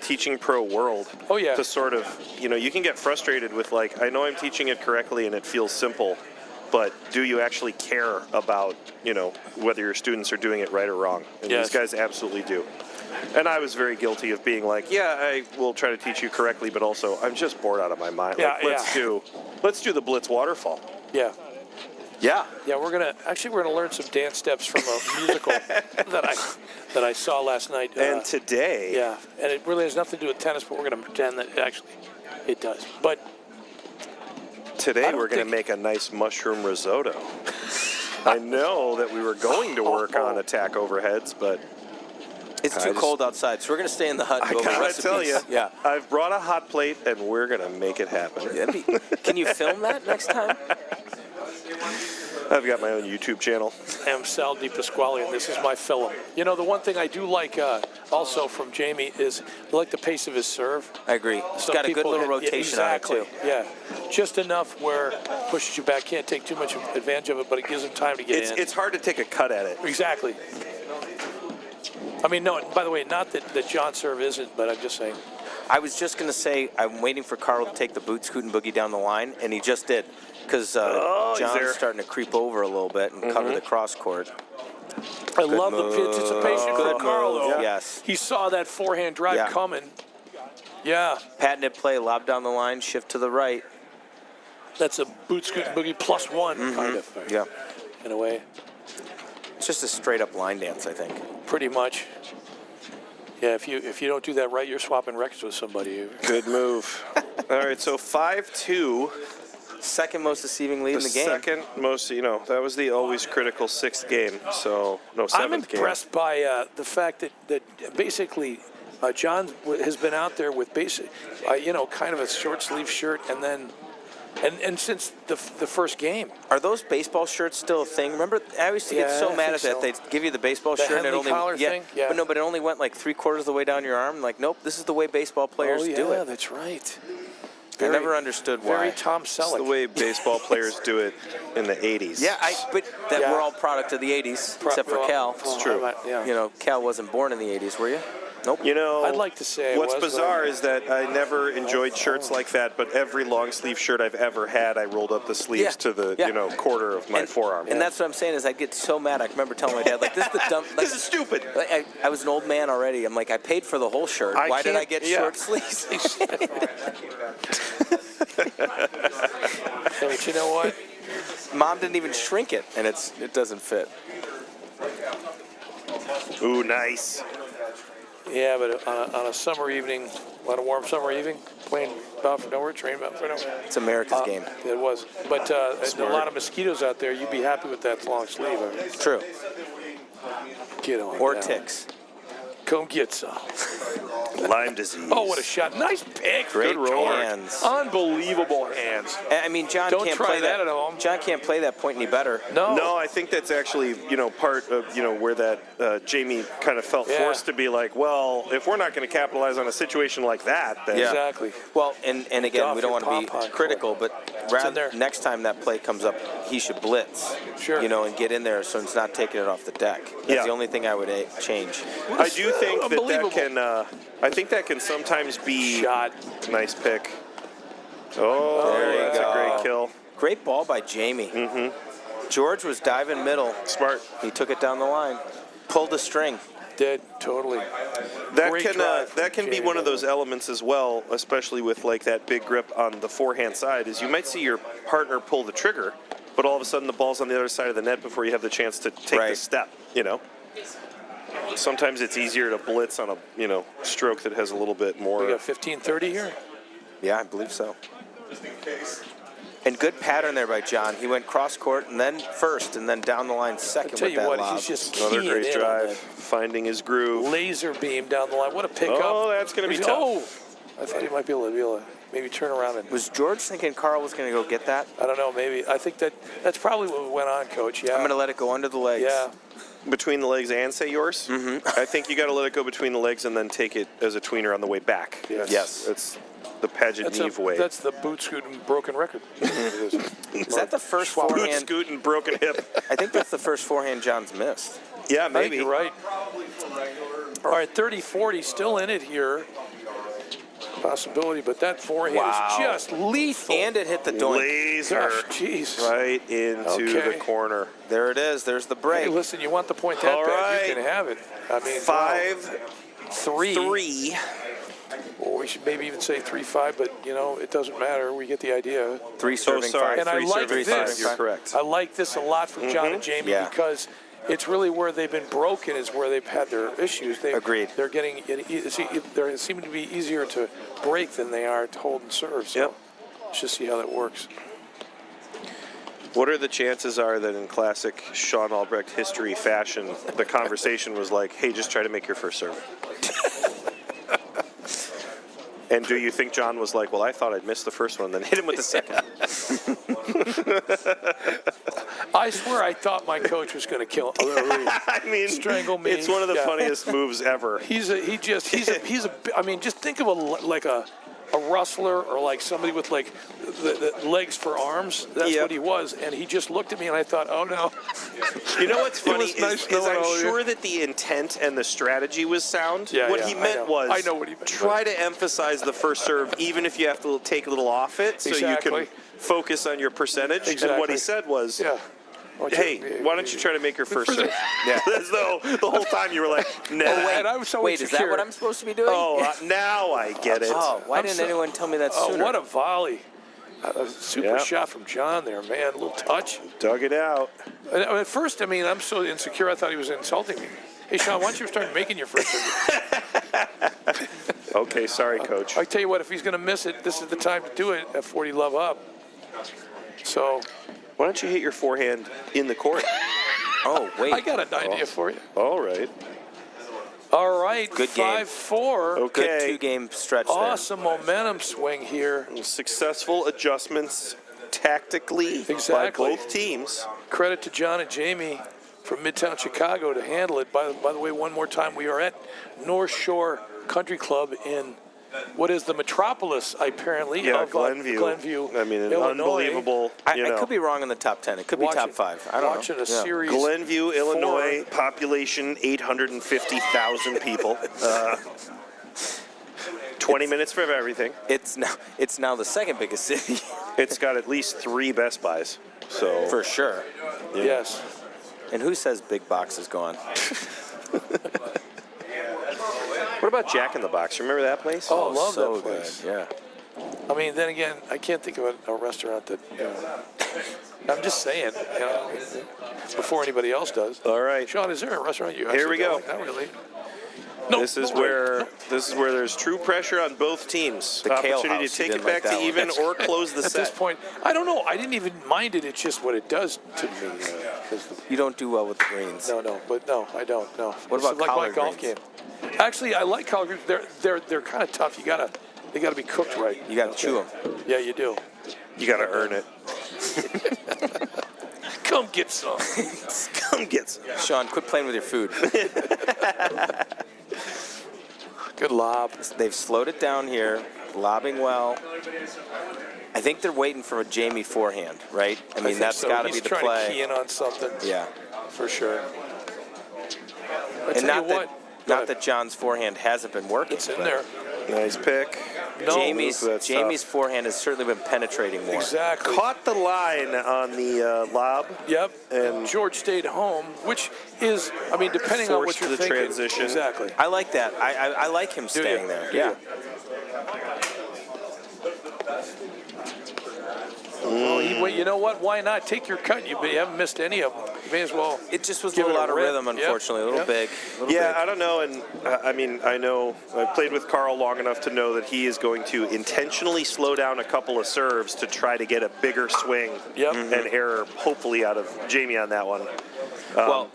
teaching pro world. Oh, yeah. To sort of, you can get frustrated with like, I know I'm teaching it correctly and it feels simple, but do you actually care about, whether your students are doing it right or wrong? And Yes. these guys absolutely do. And I was very guilty of being like, yeah, I will try to teach you correctly, but also I'm just bored out of my mind. Yeah, Like, let's do the blitz waterfall. Yeah. Yeah. Yeah, we're gonna learn some dance steps from a musical that I saw last night. And today, Yeah, and it really has nothing to do with tennis, but we're gonna pretend that it does. But today I don't we're going to think- make a nice mushroom risotto. I know that we were going to work on attack overheads, but It's too cold outside, so we're going to stay in the hut and I go over gotta recipes. tell you, Yeah. I've brought a hot plate and we're going to make it happen. Can you film that next time? I've got my own YouTube channel. I am Sal Di Pasquale, and this is my film. You know, the one thing I do like also from Jamie is I like the pace of his serve. I agree. It's Some got a good people little hit- yeah, rotation on it, exactly. too. Yeah, just enough where it pushes you back. Can't take too much advantage of it, but it gives him time to get in. It's hard to take a cut at it. Exactly. I mean, no, by the way, not that John's serve isn't, but I'm just saying. I was just going to say I'm waiting for Carl to take the boot, scoot, and boogie down the line, and he just did. Because he's there. John's starting to creep over a little bit and cover the cross court. I love the anticipation Good from Carl, move. though. Yes. He saw that forehand drive Yeah. coming. Yeah, Patented play, lob down the line, shift to the right. that's a boot scoot boogie +1, kind of, Yeah. in a way. It's just a straight up line dance, I think. Pretty much. Yeah, if you don't do that right, you're swapping records with somebody. Good move. All right, so 5-2. Second most deceiving lead in the game. Second most, that was the always critical sixth game. So, no, I'm seventh game. impressed by the fact that basically John has been out there with kind of a short sleeve shirt, and then and since the first game. Are those baseball shirts still a thing? Remember, I used to get Yeah, so I mad at think that. so. They'd give you the baseball The shirt and it Henley only collar thing? Yeah. But no, but it only went like 3/4 of the way down your arm. Like, nope, this is the way baseball players Oh, yeah, do it. that's right. I never understood why. Very Tom It's Selleck. the way baseball players do it in the 80s. Yeah, but Yeah. we're all product of the 80s, except for Cal. It's true. Yeah. You know, Cal wasn't born in the 80s, were you? Nope. I'd like to say I what's was, but bizarre I- is that I never enjoyed shirts like that, but every long sleeve shirt I've ever had, I rolled up the sleeves Yeah. to the Yeah. quarter of my forearm. And that's what I'm saying is I'd get so mad. I remember telling my dad, like, this is the dumb. Like, This is stupid. I was an old man already. I'm like, I paid for the whole shirt. I Why did I can't- get yeah. short sleeves? Hey, but you know what? Mom didn't even shrink it, and it doesn't fit. Ooh, nice. Yeah, but on a summer evening, on a warm summer evening, playing Bound for Nowhere, train Bound for Nowhere. It's America's game. It was. But a lot of mosquitoes out there, you'd be happy with that long sleeve. True. Get on Or down. ticks. Come get some. Lyme disease. Oh, what a shot. Nice pick. Great Good roll. hands. Unbelievable hands. I mean, John Don't can't try play that at home. John can't play that point any better. No, I think that's actually, part of, where that Jamie kind of felt Yeah. forced to be like, well, if we're not going to capitalize on a situation like that, then Yeah. Exactly. Well, and again, we don't want to Pom-pom be critical, but in there. next time that play comes up, he should blitz. Sure. And get in there so it's not taking it off the deck. That's Yeah. the only thing I would change. I do think that Unbelievable. can, I think that can sometimes be Shot. nice pick. Oh, There you that's go. a great kill. Great ball by Jamie. George was diving middle. Smart. He took it down the line. Pulled the string. Did. Totally. That Great can drive from that can be Jamie one of those Butler. elements as well, especially with like that big grip on the forehand side, is you might see your partner pull the trigger, but all of a sudden the ball's on the other side of the net before you have the chance to take the Right. step, Sometimes it's easier to blitz on a, stroke that has a little bit more. We got 15-30 here. Yeah, I believe so. And good pattern there by John. He went cross court and then first and then down the line second Tell with you that what, lob. he's just Another keying great in on drive, that finding his groove. laser beam down the line. What a pickup. Oh, that's going to be tough. Oh, I thought he might be able to maybe turn around and. Was George thinking Carl was going to go get that? I don't know. Maybe I think that's probably what went on, Coach. Yeah. I'm going to let it go under the legs. Yeah. Between the legs and say yours? Mm-hmm. I think you got to let it go between the legs and then take it as a tweener on the way back. Yes. It's the Paget Neve way. That's the boot scooting broken record. It is. Is that the first Swap. Boot forehand? scoot and broken hip. I think that's the first forehand John's missed. Yeah, I think maybe. you're right. All right, 30-40, still in it here. Possibility, but that forehand Wow. is just lethal. And it hit the doink. Laser. Gosh, jeez. Right into Okay. the corner. There it is. There's the break. Hey, listen, you want the point that All bad, right. you can have it. I mean, 5-3. or we should maybe even say 3-5, but it doesn't matter. We get the idea. 3 serving sorry. 5. And I Three like serving this. 5. You're correct. I like this a lot from John and Jamie because it's really where they've been broken is where they've had their issues. Agreed. They're getting they're seeming to be easier to break than they are to hold and serve. So let's just see how that works. What are the chances are that in classic Sean Albrecht history fashion, the conversation was like, hey, just try to make your first serve? And do you think John was like, well, I thought I'd miss the first one, then hit him with the second? I swear I thought my coach was going to kill him. I mean, Strangle me. It's one of the funniest moves ever. He's a I mean, just think of a wrestler or like somebody with like the legs for arms. That's what he was. And he just looked at me and I thought, oh no. You know what's funny nice is I'm knowing sure that the intent and the strategy was sound. Yeah, what yeah, he meant was I know what he meant. try to emphasize the first serve even if you have to take a little off it so you can focus on your percentage. Exactly. And what he said was, hey, why don't you try to make your first serve? Yeah. As though the whole time you were like, nah. And I was so Wait, insecure. is that what I'm supposed to be doing? Oh, now I get it. Oh, why didn't anyone tell me that sooner? Oh, what a volley. A super shot from John there, man. A little touch. Dug it out. And at first, I mean, I'm so insecure, I thought he was insulting me. Hey, Sean, why don't you start making your first serve? Okay, sorry, coach. I tell you what, if he's going to miss it, this is the time to do it at 40 love up. So, Why don't you hit your forehand in the court? Oh, wait. I got an idea for you. All right. All right, Good game. 5-4. Okay. Good 2-game stretch Awesome momentum swing here. Successful adjustments tactically by Exactly. both teams. Credit to John and Jamie from Midtown Chicago to handle it. By the way, one more time, we are at NorthShore Country Club in what is the metropolis, apparently, of Glenview. I mean, an Illinois. unbelievable. there. I could be wrong in the top 10. It could be top 5. I don't know. Watching a series. Glenview, 4. Illinois, population 850,000 people. 20 minutes for everything. It's now the second biggest city. It's got at least 3 Best Buys. So For sure. Yes. And who says Big Box is gone? What about Jack in the Box? Remember that place? Oh, love so that place. good. Yeah. I mean, then again, I can't think of a restaurant that, I'm just saying, before anybody else does. All right. Sean, is there a restaurant you Here we go. Not really. No, This is where there's true pressure on both teams. The Kale Opportunity House, to take you it didn't back like to that one. even or close the At set. this point, I don't know. I didn't even mind it. It's just what it does to me. You don't do well with the greens. No, I don't. No. What about It's like my collard golf greens? game. Actually, I like collard greens. They're kind of tough. They gotta be cooked right. You got to chew them. Yeah, you do. You got to earn it. Come get some. Come get some. Sean, quit playing with your food. Good lob. They've slowed it down here, lobbing well. I think they're waiting for a Jamie forehand, right? I mean, that's got to be the He's trying play. to key in on something. Yeah. For sure. And not that John's forehand hasn't been working. It's in but there. Nice pick. No. Jamie's That's forehand has certainly been penetrating more. Exactly. Caught the line on the lob. Yep. And George stayed home, which is, I mean, depending on what Forced you're the thinking. transition. Exactly. I like that. I like him staying there. Do Yeah. you? Well, you know what? Why not take your cut? You haven't missed any of them. You may as well. It just was a Give little it a out of rip. rhythm, unfortunately. Yep. A little Yep. big. Yeah, I don't know, and I mean, I know I played with Carl long enough to know that he is going to intentionally slow down a couple of serves to try to get a bigger swing and error, hopefully, out of Jamie on that one.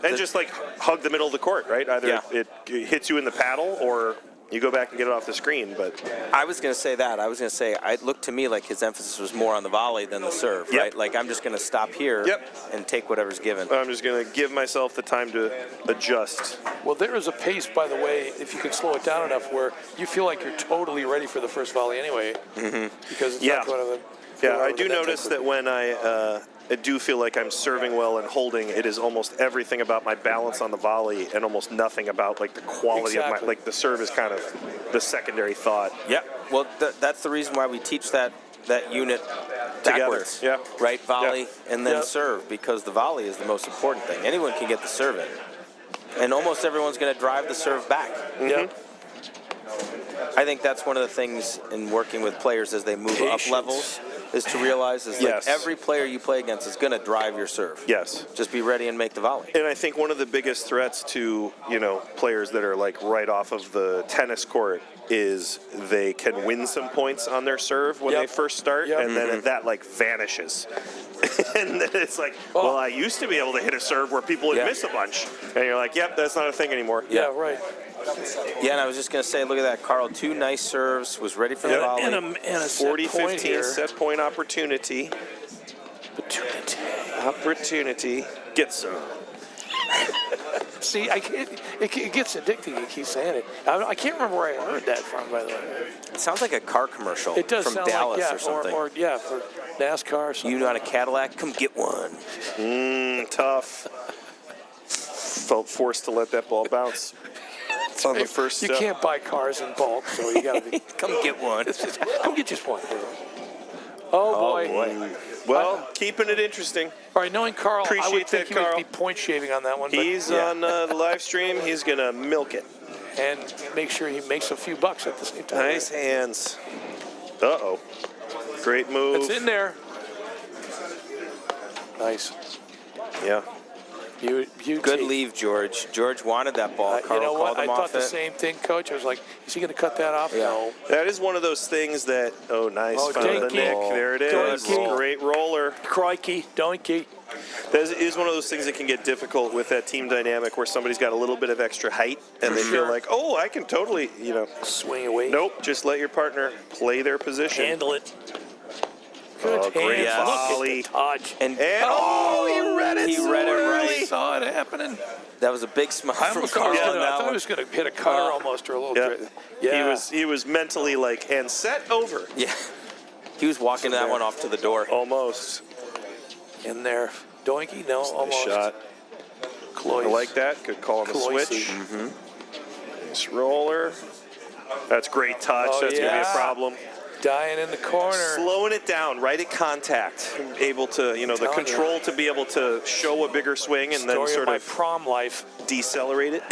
And just like hug the middle of the court, right? Either it hits you in the paddle or you go back and get it off the screen. But I was going to say that. I was going to say, it looked to me like his emphasis was more on the volley than the serve, right? Like, I'm just going to stop here and take whatever's given. I'm just going to give myself the time to adjust. Well, there is a pace, by the way, if you can slow it down enough where you feel like you're totally ready for the first volley anyway. Because it's not going to. Yeah, I do notice that when I do feel like I'm serving well and holding, it is almost everything about my balance on the volley and almost nothing about like the quality of my, like the serve is kind of the secondary thought. Yeah, well, that's the reason why we teach that unit backwards. Yeah. Right, volley and then serve, because the volley is the most important thing. Anyone can get the serve in. And almost everyone's going to drive the serve back. I think that's one of the things in working with players as they move Patience. up levels is to realize is Yes. like every player you play against is going to drive your serve. Yes. Just be ready and make the volley. And I think one of the biggest threats to, players that are like right off of the tennis court is they can win some points on their serve when Yep. they first start, Yep. and then that like vanishes. And then it's like, well, I used to be able to hit a serve where people would Yeah. miss a bunch. And you're like, yep, that's not a thing anymore. Yeah, right. Yeah, and I was just going to say, look at that. Carl, 2 nice serves, was ready for the Yep. volley. And a set point 40-15 here. set point opportunity. Opportunity. Get some. See, I can't. It gets addicting. You keep saying it. I can't remember where I heard that from, by the way. It sounds like a car commercial It does from sound Dallas like or something. or for NASCAR or something. You know, on a Cadillac, come get one. Tough. Felt forced to let that ball bounce on the first You step. can't buy cars in bulk, so you got to be. Come get one. Come get just one. Oh boy. Well, keeping it interesting. All right, knowing Carl, I Appreciate would think that, he would Carl. be point shaving on that one. But He's yeah. on the live stream. He's going to milk it. And make sure he makes a few bucks at the same time. Nice hands. Uh-oh. Great move. It's in there. Nice. Yeah. Beauty. Good leave, George. George wanted that ball. You Carl know what? called I him thought off the it. same thing, Coach. I was like, is he going to cut that off? Yeah. No. That is one of those things that, nice. Oh, Found the dinky. nick. There it is. Donkey. Great roller. Crikey, donkey. That is one of those things that can get difficult with that team dynamic where somebody's got a little bit of extra height and they feel Sure. like, oh, I can totally, Swing away. Nope, just let your partner play their position. Handle it. Good Oh, great hands. Look volley. at the touch. And he read it. He so read it early. right. Saw it happening. that was a big smile I from almost thought, Carl on I that thought he one. was going to hit a cutter almost or a little Yeah. bit. Yeah. He was mentally like, and set over. Yeah. He was walking that one off to the door. Almost. in there. Doinky? No, Nice almost. shot. Cloyce. I like that. Good call on the Cloyce. switch. Nice roller. That's great touch. Oh, That's going to be a yeah. problem. Dying in the corner. Slowing it down, right at contact. Able to, the telling control to be able to show a bigger swing and then Story sort of my of prom life. decelerate it.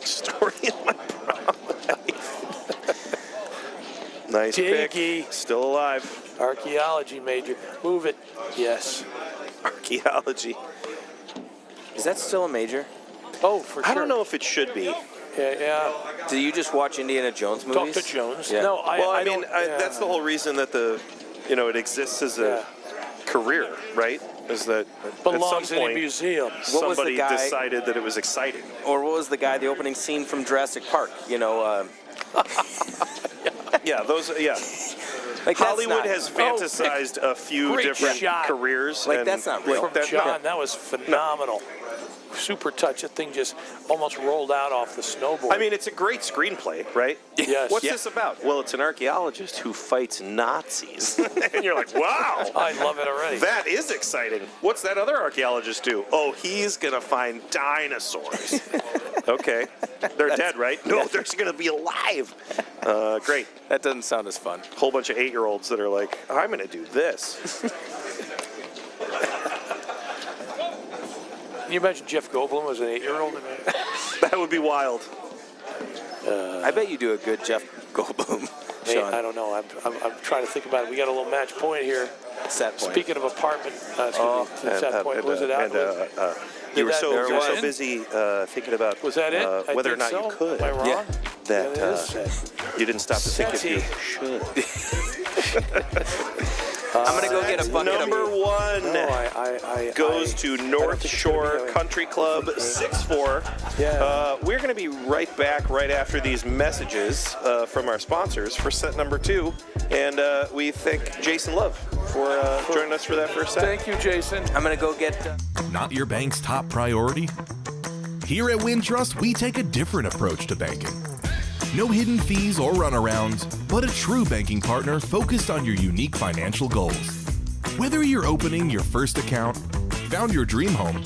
Story of my prom life. Nice Diggy. pick. Still alive. Archaeology major. Move it. Yes. Archaeology. Is that still a major? Oh, for sure. I don't know if it should be. Yeah. Do you just watch Indiana Jones movies? Dr. Jones. Yeah. No, Well, I mean, don't. Yeah. that's the whole reason that it exists as a career, right? Is that Belongs at some in a point museum. What was the somebody guy- decided that it was exciting. Or what was the guy, the opening scene from Jurassic Park? Yeah, those. Yeah, Like that's Hollywood not- has fantasized a few Great different shot. careers. Like, and that's not real. From that- John, that was phenomenal. Super touch. That thing just almost rolled out off the snowboard. I mean, it's a great screenplay, right? Yes. What's Yeah. this about? Well, it's an archaeologist who fights Nazis. And you're like, wow, I love it already. that is exciting. What's that other archaeologist do? Oh, he's going to find dinosaurs. Okay. They're dead, right? No, they're going to be alive. Great. That doesn't sound as fun. Whole bunch of 8-year-olds that are like, I'm going to do this. Can you imagine Jeff Goldblum was an 8-year-old? That would be wild. I bet you do a good Jeff Goldblum, Hey, Sean. I don't know. I'm trying to think about it. We got a little match point here. Set point. Speaking of apartment, set point. Was it out? You were that- so, there you were was so in? busy thinking about Was that it? I whether or think not so. you could. Am I wrong? Yeah. That Yeah, it is set. you didn't stop to think if you Sexy. should. I'm going to go get a bucket Number of... one No, I goes I- to I don't North think it should be Shore that way. Country Club 6-4. Yeah. We're going to be right back right after these messages from our sponsors for set number 2. And we thank Jason Love for joining us for that first set. Thank you, Jason. I'm going to go get... Not your bank's top priority? Here at Wintrust, we take a different approach to banking. No hidden fees or runarounds, but a true banking partner focused on your unique financial goals. Whether you're opening your first account, found your dream home,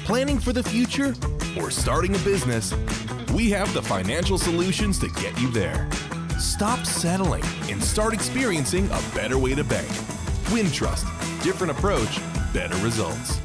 planning for the future, or starting a business, we have the financial solutions to get you there. Stop settling and start experiencing a better way to bank. Wintrust, different approach, better results.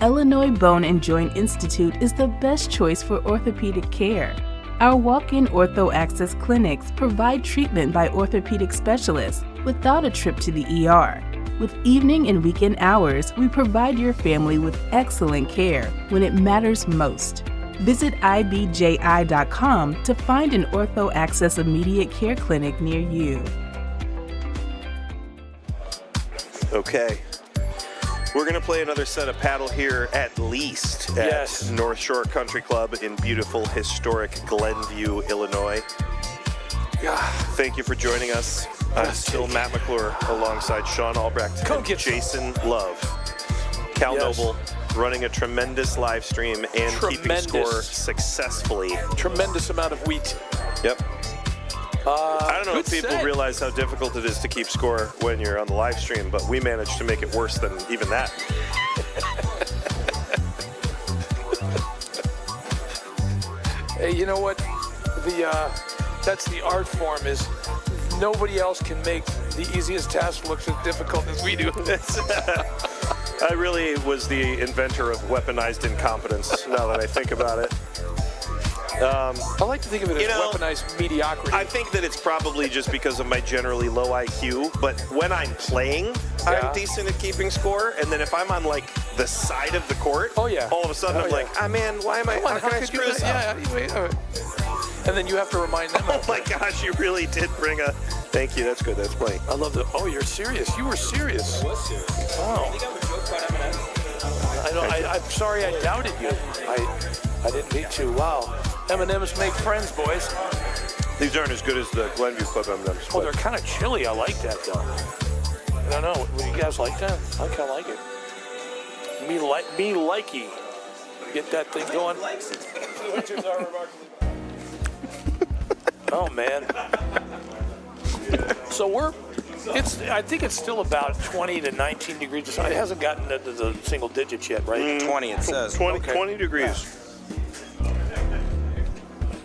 Illinois Bone and Joint Institute is the best choice for orthopedic care. Our walk-in ortho access clinics provide treatment by orthopedic specialists without a trip to the ER. With evening and weekend hours, we provide your family with excellent care when it matters most. Visit ibji.com to find an ortho access immediate care clinic near you. Okay. We're going to play another set of paddle here at least at North Shore Country Club in beautiful, historic Glenview, Illinois. Thank you for joining us. I'm still Matt McClure alongside Sean Albrecht and Jason Love. Cal Noble running a tremendous live stream and keeping score successfully. Tremendous amount of wheat. Yep. I don't know if people realize how difficult it is to keep score when you're on the live stream, but we managed to make it worse than even that. Hey, you know what? That's the art form, is nobody else can make the easiest task look as difficult as we do. I really was the inventor of weaponized incompetence, now that I think about it. I like to think of it as weaponized mediocrity. I think that it's probably just because of my generally low IQ, but when I'm playing, I'm decent at keeping score, and then if I'm on like the side of the court, all of a sudden I'm like, man, why am I, how can I screw this up? And then you have to remind them. Oh my gosh, you really did bring a, thank you, that's good, that's plenty. I love the, you're serious, you were serious. I was serious. Wow. I'm sorry I doubted you. I didn't mean to, wow. M&M's make friends, boys. These aren't as good as the Glenview Club M&M's. Oh, they're kind of chilly. I like that, though. I don't know. Would you guys like that? I kind of like it. Me likey. Get that thing going. Oh, man. So I think it's still about 20 to 19 degrees. It hasn't gotten into the single digits yet, right? 20, it says. 20 degrees.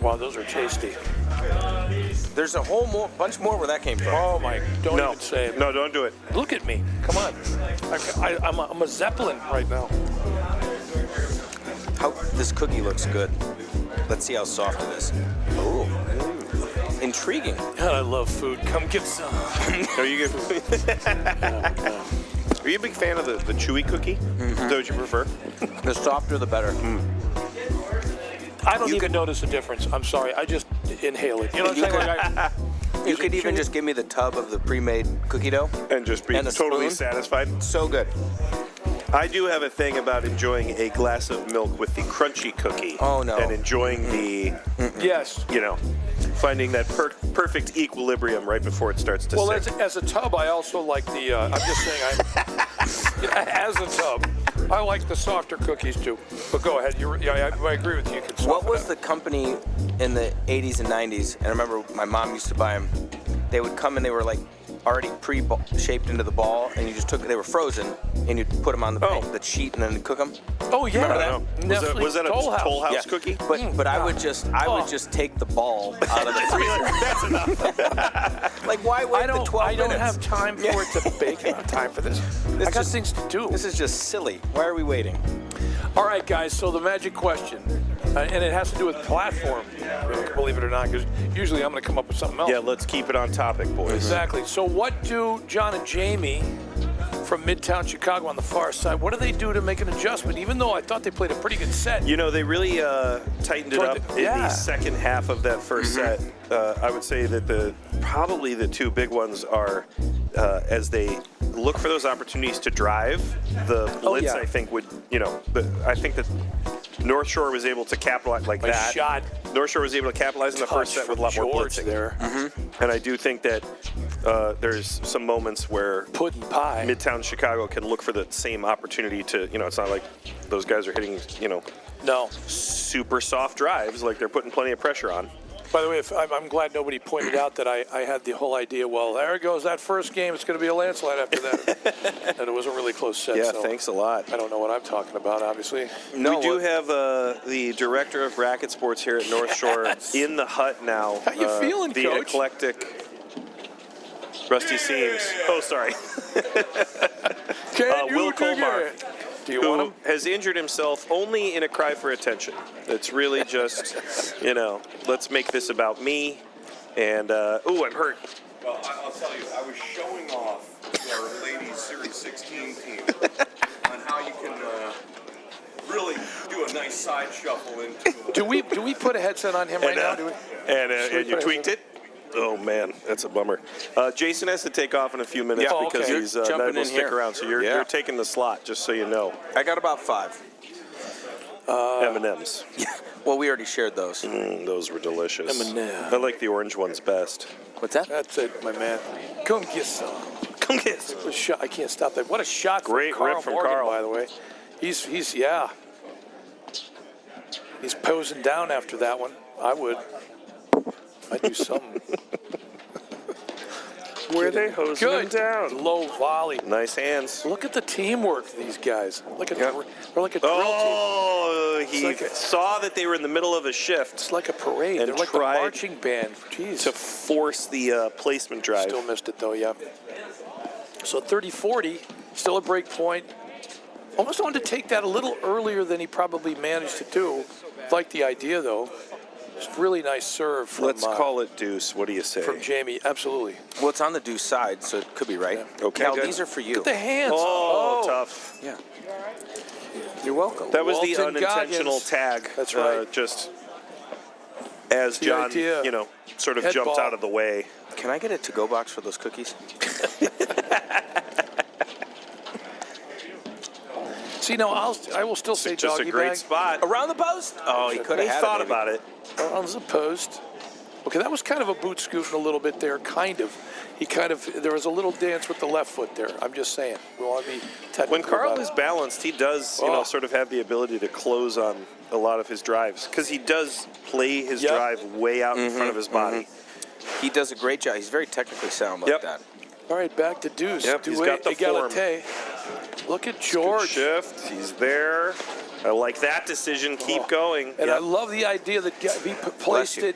Wow, those are tasty. There's a whole bunch more where that came from. Oh my! Don't even say it. No, don't do it. Look at me. Come on. I'm a Zeppelin right now. This cookie looks good. Let's see how soft it is. Ooh. Intriguing. God, I love food. Come get some. Are you Are you a big fan of the chewy cookie? Mm-hmm. Is that what you prefer? The softer, the better. I don't even notice a difference. I'm sorry. I just inhale it. You know what I'm saying? You could even just give me the tub of the pre-made cookie dough. And just be totally satisfied. So good. I do have a thing about enjoying a glass of milk with the crunchy cookie. Oh, no. And enjoying the, finding that perfect equilibrium right before it starts to sink. Well, as a tub, I also like the, I'm just saying, as a tub, I like the softer cookies too. But go ahead. I agree with you. What was the company in the 80s and 90s? And I remember my mom used to buy them. They would come and they were like already pre-shaped into the ball, and you just they were frozen, and you'd put them on the sheet and then cook them. Oh yeah. Remember that? Was that a Toll House cookie? But I would just take the ball out of the freezer. That's enough. Like, why wait the 12 minutes? I don't have time for it to bake. I don't have time for this. I got things to do. This is just silly. Why are we waiting? All right, guys, so the magic question, and it has to do with platform, believe it or not, because usually I'm going to come up with something else. Yeah, let's keep it on topic, boys. Exactly. So what do John and Jamie from Midtown Chicago on the far side, what do they do to make an adjustment, even though I thought they played a pretty good set? You know, they really tightened it up in the second half of that first set. I would say that probably the two big ones are as they look for those opportunities to drive. The blitz, I think, would, I think that North Shore was able to capitalize like that. Shot. North Shore was able to capitalize in the first set with a lot more blitzing there. And I do think that there's some moments where pudding pie Midtown Chicago can look for the same opportunity to, it's not like those guys are hitting, super soft drives, like they're putting plenty of pressure on. By the way, I'm glad nobody pointed out that I had the whole idea, well, there goes that first game. It's going to be a landslide after that. And it was a really close set. Yeah, so thanks a lot. I don't know what I'm talking about, obviously. No, we do have the director of racket sports here at North Shore in the hut now. How you feeling, the Coach? Eclectic Rusty Seams. Oh, sorry. Can you Will dig Colmar. it? Do you want who him? has injured himself only in a cry for attention. It's really just, let's make this about me. And, I'm hurt. Well, I'll tell you, I was showing off our ladies Series 16 team on how you can really do a nice side shuffle into. Do we put a headset on him right now? Do we? And you tweaked it? Oh, man, that's a bummer. Jason has to take off in a few minutes Yeah. because okay. he's You're not jumping able to in stick here. around. So you're taking the slot, just so you know. I got about 5. M&M's. Well, we already shared those. Those were delicious. M&M. I like the orange ones best. What's that? That's it, my man. Come get some. Come get some. What a shot. I can't stop that. What a shot Great from Carl rip from Morgan, Carl. by the way. He's posing down after that one. I'd do something. Where are they hosing him Good. down? Low volley. Nice hands. Look at the teamwork of these guys. Look at they're like a drill team. Oh, he It's like saw that they were in the middle of a shift It's like a parade. And They're like a tried marching band. Jeez. to force the placement drive. Still missed it though, yeah. So 30-40, still a break point. Almost wanted to take that a little earlier than he probably managed to do. Like the idea though. Just really nice serve from Let's call it deuce. What do you say? from Jamie. Absolutely. Well, it's on the deuce side, so it could be right. Okay, Cal, good. these are for you. Look at the hands. Oh, tough. Yeah. You're welcome. That was the Walton unintentional Goggins. tag. That's right. Just as The John, idea. sort of Head jumped ball. out of the way. Can I get a to-go box for those cookies? See, no, I will still say Just a doggy great bag. spot. Around the post? Oh, he could He have had thought it. maybe. about it. On the post. Okay, that was kind of a boot scooting a little bit there, kind of. There was a little dance with the left foot there. I'm just saying. We want to be technical. When Carl about is it. balanced, he does, sort of have the ability to close on a lot of his drives because he does play his Yep. drive way out in front of his body. He does a great job. He's very technically sound like Yep. that. All right, back to deuce. Yep, he's Doué, got the form. Egalite. Look at Good George. shift. He's there. I like that decision. Keep going. And Yep. I love the idea that he placed you. it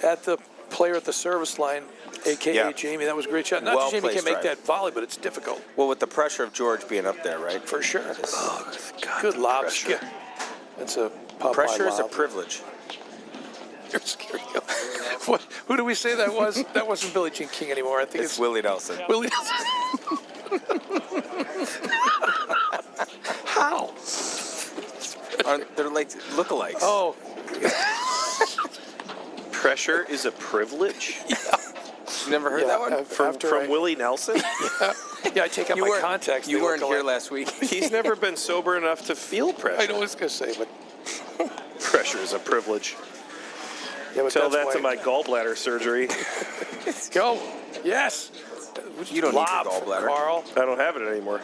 at the player at the service line, a.k.a. Yeah. Jamie. That was a great shot. Not Well that Jamie placed can make drive. that volley, but it's difficult. Well, with the pressure of George being up there, right? For sure. God, Good the lob. pressure. That's a Popeye Pressure is a lob. privilege. You're scary. What, who do we say that was? That wasn't Billie Jean King anymore. I think It's it's Willie Nelson. Willie. How? They're like lookalikes. Oh, Pressure is a privilege You never heard that one? from after I- Willie Nelson. yeah, I take out You my weren't, contacts. you They weren't look here alike. last week. He's never been sober enough to feel pressure. I know what I was going to say, but Pressure is a privilege. yeah, but Tell that's that to why- my gallbladder surgery. Go. Yes. You don't need your Lob, gallbladder. Carl. I don't have it anymore.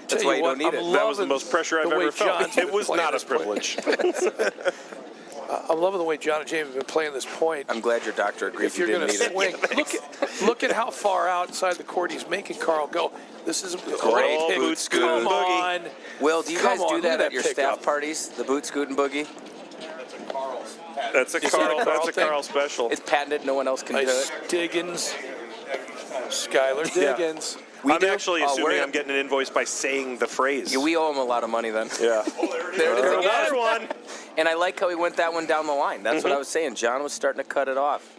That's why you don't need it. That was the loving most pressure I've the way ever felt. John's been It was playing not a this point. privilege. I'm loving the way John and Jamie have been playing this point. I'm glad your doctor agreed If you you're going didn't to need it. swing, look at how far outside the court he's making Carl go. This is a great hit. boot scoot Come boogie. on. Will, do you Come guys on, do look that at at your that staff pickup. parties? The boot scoot and boogie? That's a that a Carl. Carl That's a thing? Carl special. It's patented. No one else can do Nice it. Diggins. Skylar Diggins. We I'm do? actually Oh, assuming we're- I'm getting an invoice by saying the phrase. Yeah, we owe him a lot of money then. Yeah. There it is again. Another one. And I like how he went that one down the line. That's what I was saying. John was starting to cut it off.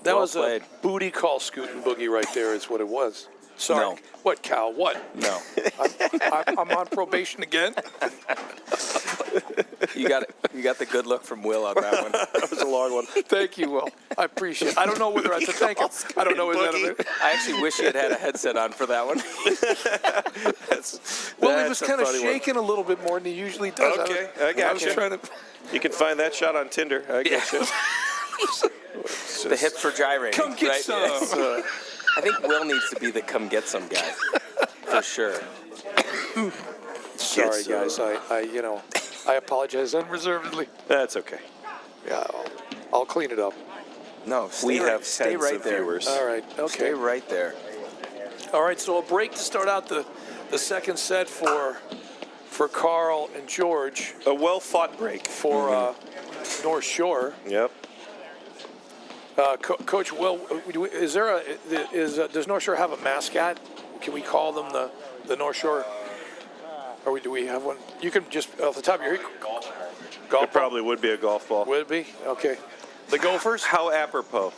That Well was played. a booty call scooting boogie right there is what it was. Sorry. No. What, Cal? What? No. I'm on probation again? You got it. You got the good look from Will on that one. That was a long one. Thank you, Will. I appreciate it. I don't know whether I have to thank him. I don't know whether Boogie. I actually wish he had had a headset on for that one. Well, he was That's a kind of funny one. shaking a little bit more than he usually does. Okay, I got was you. trying to. You can find that shot on Tinder. I get you. The hips were gyrating. Come get right? some. I think Will needs to be the come get some guy. For sure. Sorry, guys. I apologize unreservedly. That's okay. Yeah, I'll clean it up. No, stay We right, have stay tens right of there. viewers. All right. Stay Okay. right there. All right. So a break to start out the second set for Carl and George A well-fought break. for North Shore. Yep. Coach Will, does North Shore have a mascot? Can we call them the North Shore Or do we have one? You can just, off the top of your head. Golf ball? It probably would be a golf ball. Would it be? Okay. The Gophers? How apropos.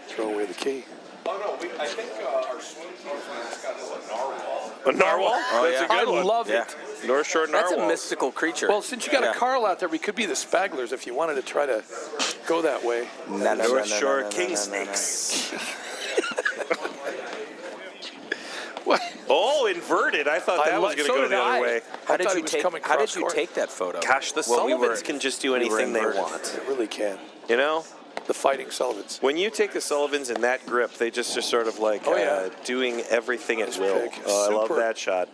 Throw away the key. Oh, no, I think our swim team's mascot is a narwhal. A narwhal? Oh, That's yeah. a good I one. love Yeah. it. North Shore That's narwhals. a mystical creature. Well, since you got Yeah. a Carl out there, we could be the Spaglers if you wanted to try to go that way. North Shore no, king no, no, no. snakes. What? Oh, inverted. I thought that was going to go the other way. How did thought you he was take? coming How did cross you court. take that photo? Gosh, the Well, we Sullivans were- can just do we were anything they inverted. want. It really can. You know? The Fighting Sullivans. When you take the Sullivans in that grip, they just are sort of like Oh, yeah. doing everything at Nice will. pick. Oh, I love Super. that shot.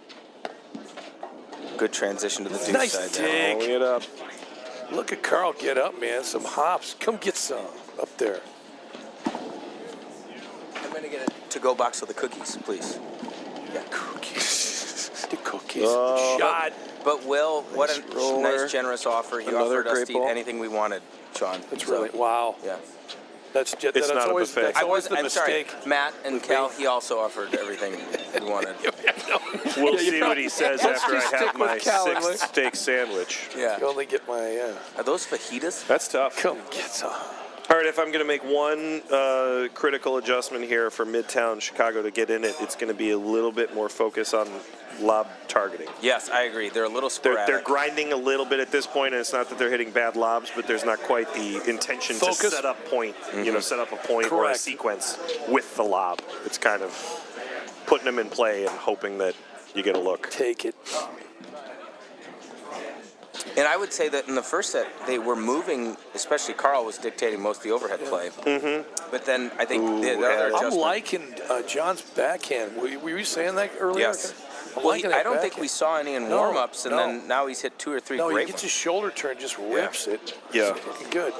Good transition to the deuce Nice side. dig. Pulling it up. Look at Carl get up, man. Some hops. Come get some up there. I'm gonna get a to-go box of the cookies, please. Yeah, cookies. The cookies. Oh. Shot. But Will, what Nice a roller. nice, generous offer. He Another offered us great to eat ball. anything we wanted, Sean. That's So, really, wow. Yeah. That's just, It's that's not a always, buffet. that's I always was. the I'm sorry, mistake. Matt and Cal. He also offered everything we wanted. We'll Yeah, you see what probably- he says Let's after I just have stick with my Cal and sixth steak sandwich. Yeah. You only get my, Are those fajitas? That's tough. come get some. All right, if I'm going to make one critical adjustment here for Midtown Chicago to get in it, it's going to be a little bit more focus on lob targeting. Yes, I agree. They're a little sporadic. They're grinding a little bit at this point, and it's not that they're hitting bad lobs, but there's not quite the intention to Focus. set up point, set up a point or a Correct. sequence with the lob. It's kind of putting them in play and hoping that you get a look. Take it. And I would say that in the first set, they were moving, especially Carl was dictating most of the overhead play. Mm-hmm. But then I think the other I'm adjustment. liking John's backhand. Were you saying that earlier? Yes. I'm Well, liking I that don't think backhand. we saw any in No, warm-ups, and no. then now he's hit 2 or 3 No, he great gets ones. his shoulder turn, just rips it. Yeah. It's looking good.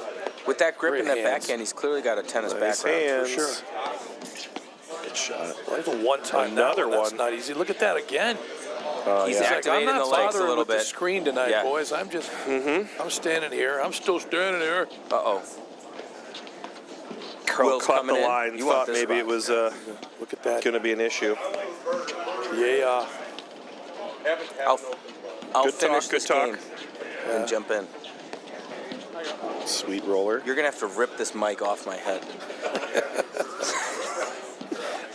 With that grip Great and that hands. backhand, he's clearly got a tennis Nice background. hands. For sure. Good shot. That's a one-time. Another That's one. not easy. Look at that again. He's He's like, I'm activating not the legs a bothering little with the bit. screen tonight, Yeah. boys. I'm just, I'm standing here. I'm still standing here. Uh-oh. Carl Will's caught coming the in. line, You want thought this maybe rock. it was Look at that. going to be an issue. Yeah. I'll Good finish talk, this good talk. game and jump in. Sweet roller. You're going to have to rip this mic off my head.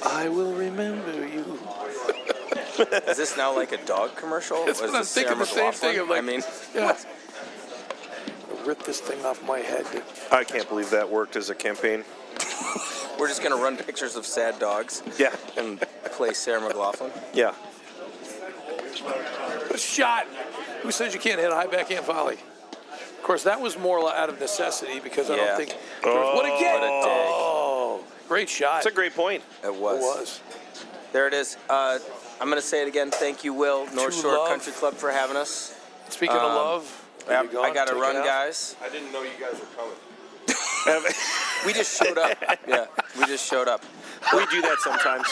I will remember you. Is this now like a dog commercial? That's Or what is I'm this thinking. Sarah The same thing. McLachlan? I'm like, I mean, yeah. Rip this thing off my head. I can't believe that worked as a campaign. we're just going to run pictures of sad dogs Yeah. and play Sarah McLachlan. Yeah. Good shot. Who says you can't hit a high backhand volley? Of course, that was more out of necessity because I Yeah. don't think. What a get! What a dig. Oh, great shot. That's a great point. It It was. was. There it is. I'm going to say it again. Thank you, Will, North True Shore love. Country Club, for having us. Speaking of love, are you I gone? got to Take run, it out? guys. I didn't know you guys were coming. We just showed up. Yeah, we just showed up. We do that sometimes.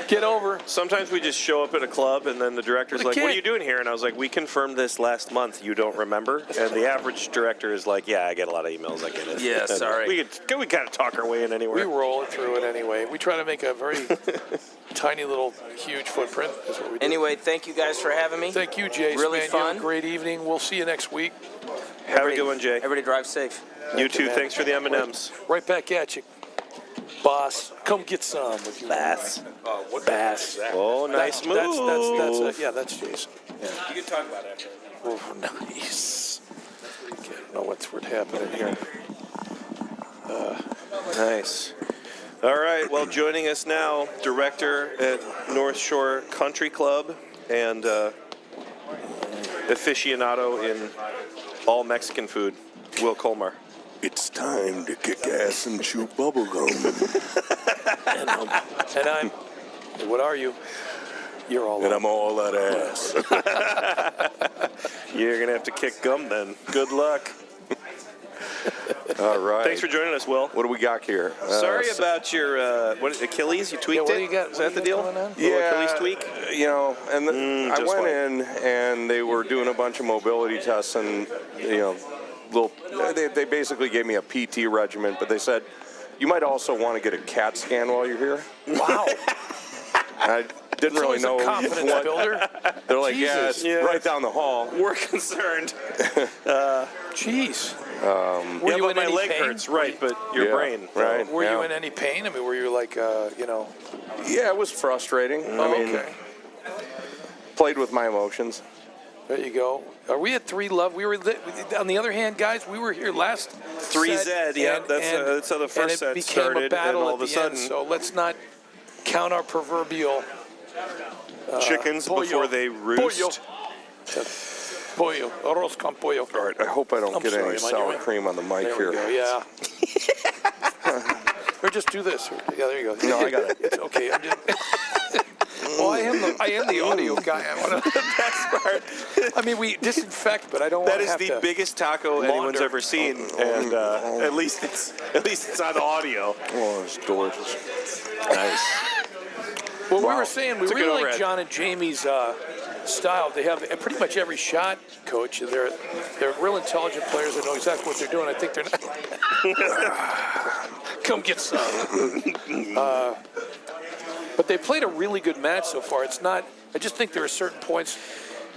Get over. Sometimes we just show up at a club and then the director's What a like, what are kid. you doing here? And I was like, we confirmed this last month. You don't remember? And the average director is like, yeah, I get a lot of emails. I get it. Yeah, And sorry. We kind of talk our way in We anywhere. roll it through it anyway. We try to make a very tiny little, huge footprint. That's what we do. Anyway, thank you guys for having me. Thank you, Jason. Really man. You have fun. a great evening. We'll see you next week. Have a good one, Jay. Everybody drive safe. You too. man. Thanks for the M&Ms. Right back at you, boss. Come get some with you. Bass. What Bass. Oh, nice move. That's yeah, that's Jason. You can talk about it after. Oh, nice. Okay, I don't know what's happening here. Nice. All right. Well, joining us now, director at North Shore Country Club and aficionado in all Mexican food, Will Colmar. It's time to kick ass and chew bubblegum. And I'm. What are you? You're all. And I'm all that ass. You're going to have to kick gum then. Good luck. All right. Thanks for joining us, Will. What do we got here? Sorry about your what, Achilles. You tweaked Yeah, what it? do you got? Is What that do the you deal? got going on? Little Achilles tweak? You know, and I just went wait. in and they were doing a bunch of mobility tests and, they basically gave me a PT regimen, but they said, you might also want to get a CAT scan while you're here. Wow. And Didn't really always a know confidence what. builder. They're like, Jesus. yeah, it's right down the hall. We're concerned. Jeez. Yeah, you but in my any leg pain? hurts, right? But your Yeah, brain, right? Were you yeah. in any pain? I mean, were you like, you know? Yeah, it was frustrating. I mean, Okay. played with my emotions. There you go. Are we at 3-love? We were on the other hand, guys. We were here last 3Z, set, yeah, and- that's how the first and it set became started, a battle and all at of a the end, sudden- so let's not count our proverbial chickens pollo. before they roost. Pollo, arroz con pollo. All right, I hope I don't I'm get sorry, any am I sour doing- cream on the mic There here. we go. Yeah. Or just do this. Yeah, there you go. No, I got it. It's okay. I'm just, well, I am the audio guy. I want to. Best part. I mean, we disinfect, but I don't want That to is have the to. biggest taco anyone's launder. ever seen, and at least it's on audio. Oh, it's delicious. Nice. Well, we were saying we Took it really like overhead. John and Jamie's style. They have pretty much every shot, Coach. They're real intelligent players. They know exactly what they're doing. I think they're not. Come get some. But they played a really good match so far. It's not. I just think there are certain points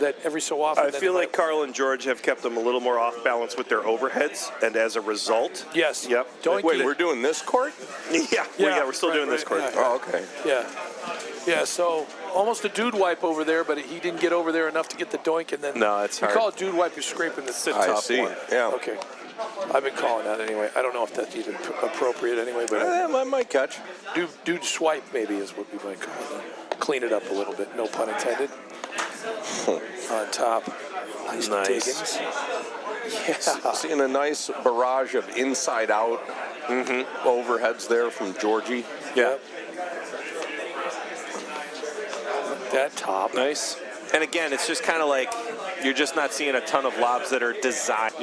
that every so often. I that feel they like Carl and George have kept them a little more off balance with their overheads, and as a result, Yes. Yep. Don't Wait, keep- we're doing this court? yeah, we're still right, doing this right, court. yeah. Oh, okay. Yeah, so almost a dude wipe over there, but he didn't get over there enough to get the doink, and then No, it's you hard. call it dude wipe, you're scraping the a I tough see. one. Yeah. Okay, I've been calling that anyway. I don't know if that's even appropriate anyway, but I might catch. dude swipe maybe is what we might call it. Clean it up a little bit, no pun intended. On top, nice diggings. Yeah. Seeing a nice barrage of inside-out overheads there from Georgie. Yeah. That top. Nice. And again, it's just kind of like you're just not seeing a ton of lobs that are designed,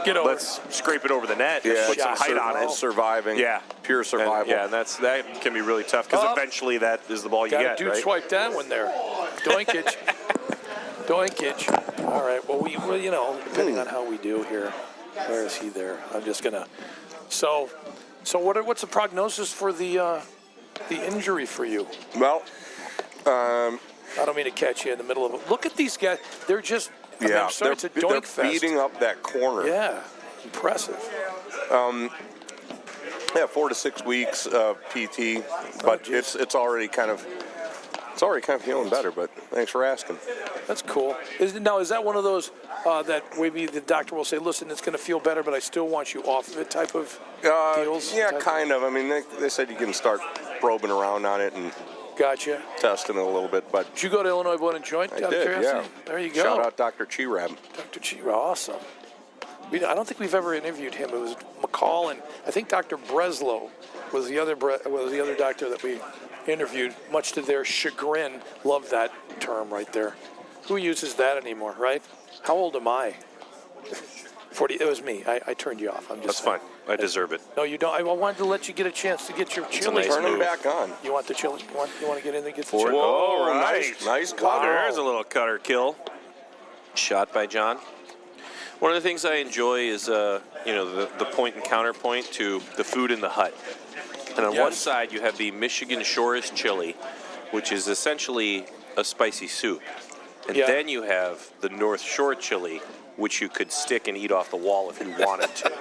Get over. let's scrape it over the net, Yeah, put some height on it. Surviving. Yeah. Pure survival. And that can be really tough because Up. eventually that is the ball you Got get, a dude right? swipe that one there. Doinkage. Doinkage. All right. Well, depending on how we do here, where is he there? I'm just gonna. So what's the prognosis for the injury for you? Well, I don't mean to catch you in the middle of it. Look at these guys. They're just. I mean, yeah, I'm sorry, it's a they're doink fest. beating up that corner. Yeah. Impressive. Yeah, 4 to 6 weeks of PT, but it's already kind of feeling better. But thanks for asking. That's cool. Is that one of those that maybe the doctor will say, listen, it's going to feel better, but I still want you off of it type of deals? Yeah, Type- kind of. I mean, they said you can start probing around on it and Gotcha. testing it a little bit, but Did you go to Illinois Blood and Joint? I out of did. curiosity? Yeah. There you go. Shout out Dr. Chirab. Dr. Chira, awesome. I don't think we've ever interviewed him. It was McCall, and I think Dr. Breslow was the other doctor that we interviewed. Much to their chagrin, love that term right there. Who uses that anymore, right? How old am I? 40. It was me. I turned you off. I'm just That's saying. fine. I deserve it. No, you don't. I wanted to let you get a chance to get your chili. nice Turn them move. back on. You want the chili? You want to get in there and get the chili? All right. Nice cutter. There's a little cutter kill. Shot by John. One of the things I enjoy is, the point and counterpoint to the food in the hut. And on one Yes. side, you have the Michigan Shores chili, which is essentially a spicy soup. And Yeah. then you have the North Shore chili, which you could stick and eat off the wall if you wanted to.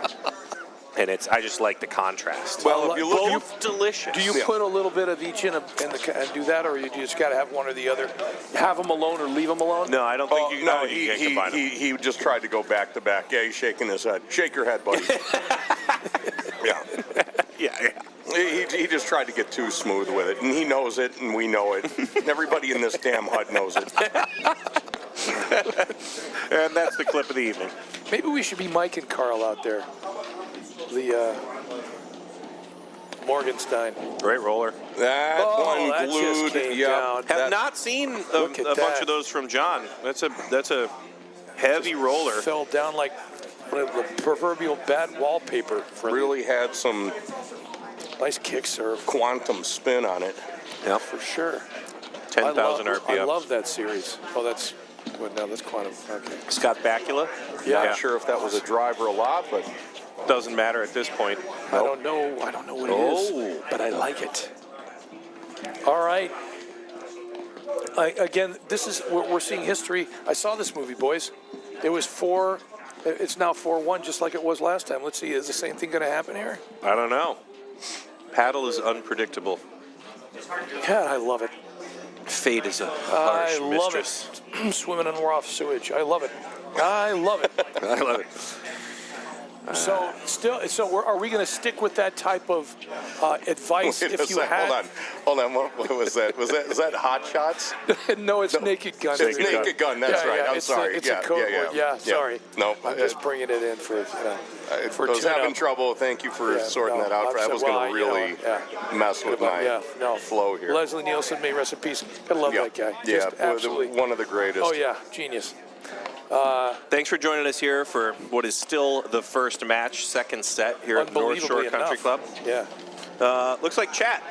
And I just like the contrast. Well, if you look, Both delicious. Do you put a little bit of each and do that, or you just got to have one or the other? Have them alone or leave them alone? No, I don't think you. no, you can't combine them. he just tried to go back to back. Yeah, he's shaking his head. Shake your head, buddy. Yeah. Yeah. He just tried to get too smooth with it, and he knows it, and we know it. Everybody in this damn hut knows it. And that's the clip of the evening. Maybe we should be Mike and Carl out there. The Morgenstein. Great roller. That one that just glued. came Yeah. down. Have not seen a Look at bunch that. of those from John. That's a heavy roller. Fell down like the proverbial bad wallpaper. For Really had some nice kick serve quantum spin on it. Yep. for sure. 10,000 I RPM. love that series. Oh, that's quantum. Okay. Scott Bakula. Yeah. Not sure if that was a drive or a lob, but Doesn't matter at this point. I don't know what it is, but I like it. All right. Again, this is we're seeing history. I saw this movie, boys. It was 4. It's now 4-1, just like it was last time. Let's see, is the same thing going to happen here? I don't know. Paddle is unpredictable. God, I love it. Fate is a harsh mistress. I love it. Swimming in raw sewage. I love it. I love it. I love it. Are we going to stick with that type of advice Wait if a you sec, had? Hold on. What was that? Was that Hot Shots? No, it's Naked Gun. It's Naked Gun. That's Yeah, right. yeah, I'm sorry. It's a code word. Yeah, sorry. No, I'm just bringing it in for I was having trouble. Thank you for sorting that out. I was going to really mess with my flow here. Leslie Nielsen, may rest in peace. Gotta love that guy. Yeah, Just absolutely. one of the greatest. Oh yeah, genius. Thanks for joining us here for what is still the first match, second set here at North Shore Country Club. Yeah. Looks like chat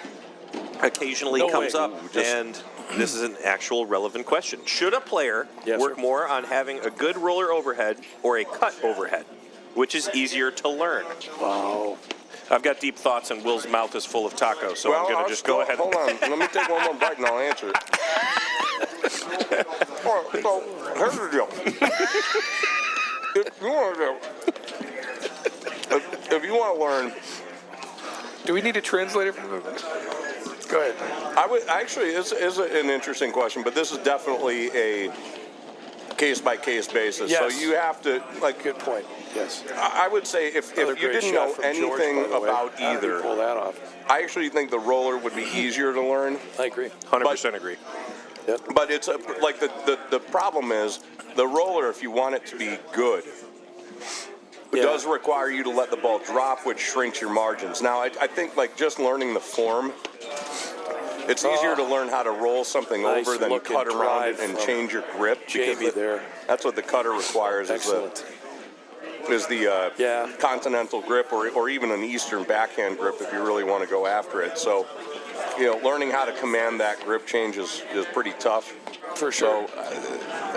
occasionally comes up, and this is an actual relevant question. Should a player work more on having a good roller overhead or a cut overhead? Which is easier to learn? Wow. I've got deep thoughts, and Will's mouth is full of tacos, so I'm going to just go ahead. Hold on. Let me take one more bite, and I'll answer it. All right, so here's the deal. If you want to learn, Do we need a translator for the? Go ahead. I would actually. It's an interesting question, but this is definitely a case-by-case basis. Yes. So you have to like. Good point. Yes. I would say if Another you great didn't shot know from George, anything by the way. about How did he either, pull that off? I actually think the roller would be easier to learn. I agree. 100% agree. Yep. But it's like the problem is the roller, if you want it to be good, it does require you to let the ball drop, which shrinks your margins. Now, I think like just learning the form, it's easier to learn how to roll something Nice over than look cut and around it drive and from change your grip. Jamie because there. That's what the cutter requires. Excellent. Is the continental grip or even an Eastern backhand grip if you really want to go after it. So, learning how to command that grip change is pretty tough. For sure. So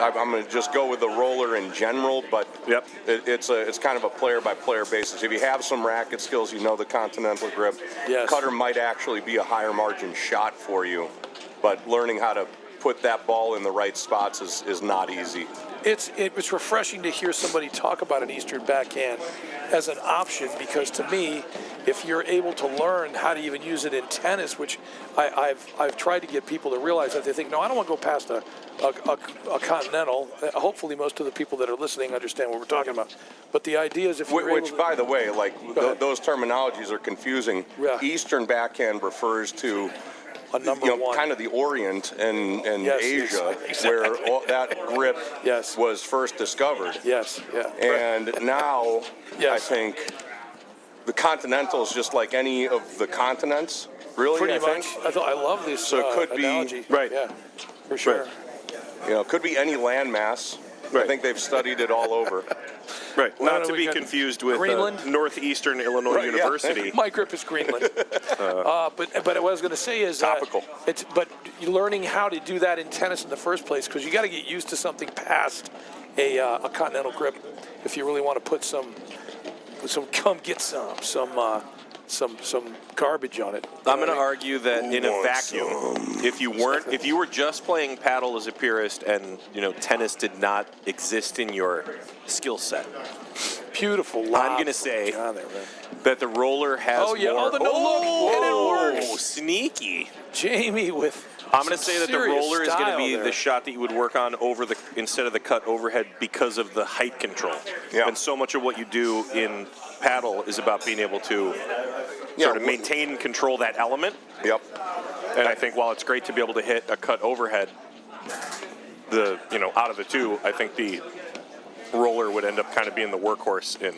I'm going to just go with the roller in general, but it's kind of a player-by-player basis. If you have some racket skills, the continental grip. Yes. Cutter might actually be a higher margin shot for you, but learning how to put that ball in the right spots is not easy. It was refreshing to hear somebody talk about an Eastern backhand as an option, because to me, if you're able to learn how to even use it in tennis, which I've tried to get people to realize that they think, no, I don't want to go past a continental. Hopefully, most of the people that are listening understand what we're talking about. But the idea is, if you're Which, able to, by the way, those terminologies are confusing. Yeah. Eastern backhand refers to a number one, kind of the Orient and Yes, Asia, exactly. where that grip Yes. was first discovered. Yes, yeah. And now, Yes. I think the continental is just like any of the continents, really. Pretty I much. think. I love this So it could be- analogy. right. Yeah, for sure. It could be any landmass. I think they've studied it all over. Right. Well, Not to we be got confused with Greenland? Northeastern Illinois Right, yeah. University. My grip is Greenland. But what I was going to say is Topical. But you're learning how to do that in tennis in the first place, because you got to get used to something past a continental grip if you really want to put some garbage on it. I'm going to argue that in a vacuum, if you were just playing paddle as a purist and tennis did not exist in your skill set, Beautiful. I'm going to say that the roller has more. the no look, and it works. Sneaky. Jamie with. I'm going to say that the serious roller is going to style be there. the shot that you would work on instead of the cut overhead because of the height control. Yeah. And so much of what you do in paddle is about being able to sort of maintain and control that element. Yep. And I think while it's great to be able to hit a cut overhead, out of the two, I think the roller would end up kind of being the workhorse in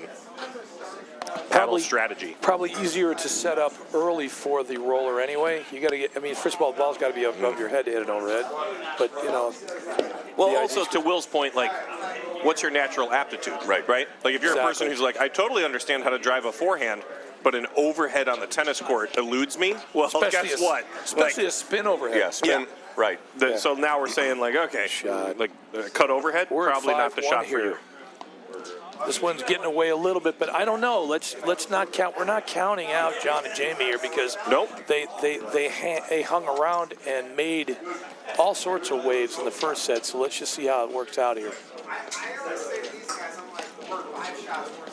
paddle strategy. Probably easier to set up early for the roller anyway. You got to get. I mean, first of all, the ball's got to be above your head to hit it overhead. But Well, also to Will's point, like, what's your natural aptitude? Right. Like, if you're a person who's like, I totally understand how to drive a forehand, but an overhead on the tennis court eludes me. Well, especially guess what? Especially a spin overhead. Yeah. Spin. Yeah. Right. So now we're saying, like, okay, cut overhead, We're at probably not the 5-1 shot here. for you. This one's getting away a little bit, but I don't know. Let's not count. We're not counting out John and Jamie here because Nope. they hung around and made all sorts of waves in the first set, so let's just see how it works out here.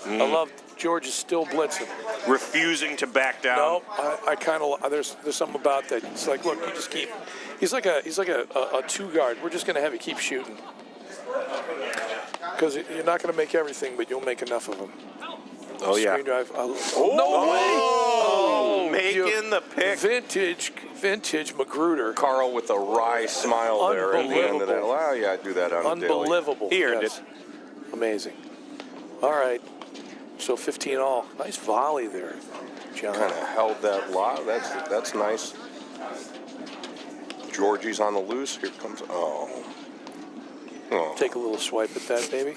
I love George is still blitzing. Refusing to back down. No, I kind of there's something about that. It's like, look, you just keep. He's like a two guard. We're just gonna have you keep shooting because you're not gonna make everything, but you'll make enough of them. Oh yeah. Screen drive. No way! Oh, making the pick. Vintage Magruder. Carl with a wry smile there at the end of that. Unbelievable. Well, yeah, I do that on a daily. Unbelievable. He earned Yes. Amazing. All right. So 15 all. Nice volley there, John. Kind of held that lot. That's nice. Georgie's on the loose. Here comes. Oh. Take a little swipe at that, baby.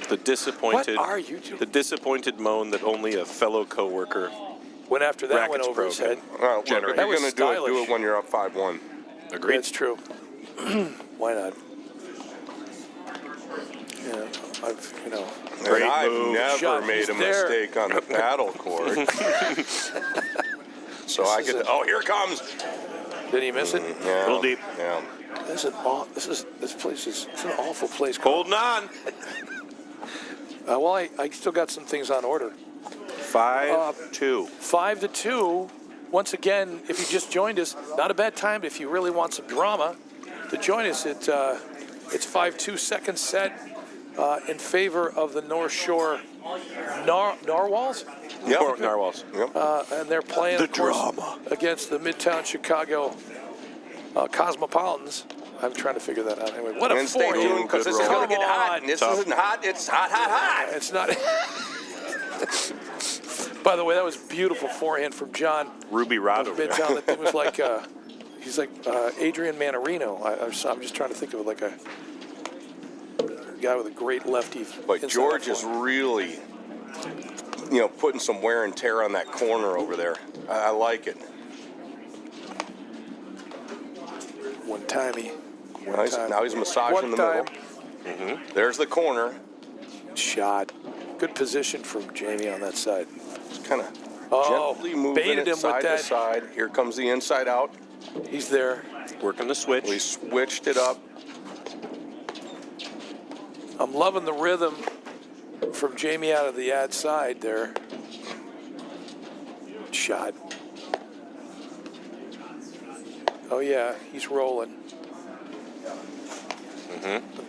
The disappointed. What are you doing? The disappointed moan that only a fellow coworker. Went after that, went Racket's over his head. broken. Well, look, if Generate. you're That was going to do it stylish. when you're up 5-1. Agreed. That's true. Why not? Yeah, Great I've move. never Shot. made He's a there. mistake on the paddle court. So I get. Oh, here it comes. Did he miss it? Yeah. Little deep. Yeah. This place is it's an awful place. Holding on. Well, I still got some things on order. 5-2. 5-2. Once again, if you just joined us, not a bad time if you really want some drama to join us. It's 5-2 second set in favor of the North Shore Narwhals. Yep. Narwhals. Yep. And they're playing The of course, drama. against the Midtown Chicago Cosmopolitans. I'm trying to figure that out. Anyway, what a And stay forehand. tuned because this is roll. going to get Come hot. on. And this Tough. isn't hot. It's hot, hot, hot. It's not. By the way, that was beautiful forehand from John. Ruby Rod over there. Midtown. That thing was like he's like Adrian Manarino. I'm just trying to think of it like a guy with a great lefty. But inside George out is forehand. really, putting some wear and tear on that corner over there. I like it. One timey. Now he's massaging the middle. There's the corner. Shot. Good position from Jamie on that side. Just kind of Oh, gently moving baited it him with side to that. side. Here comes the inside out. He's there. Working the switch. We switched it up. I'm loving the rhythm from Jamie out of the ad side there. Shot. Oh yeah, he's rolling.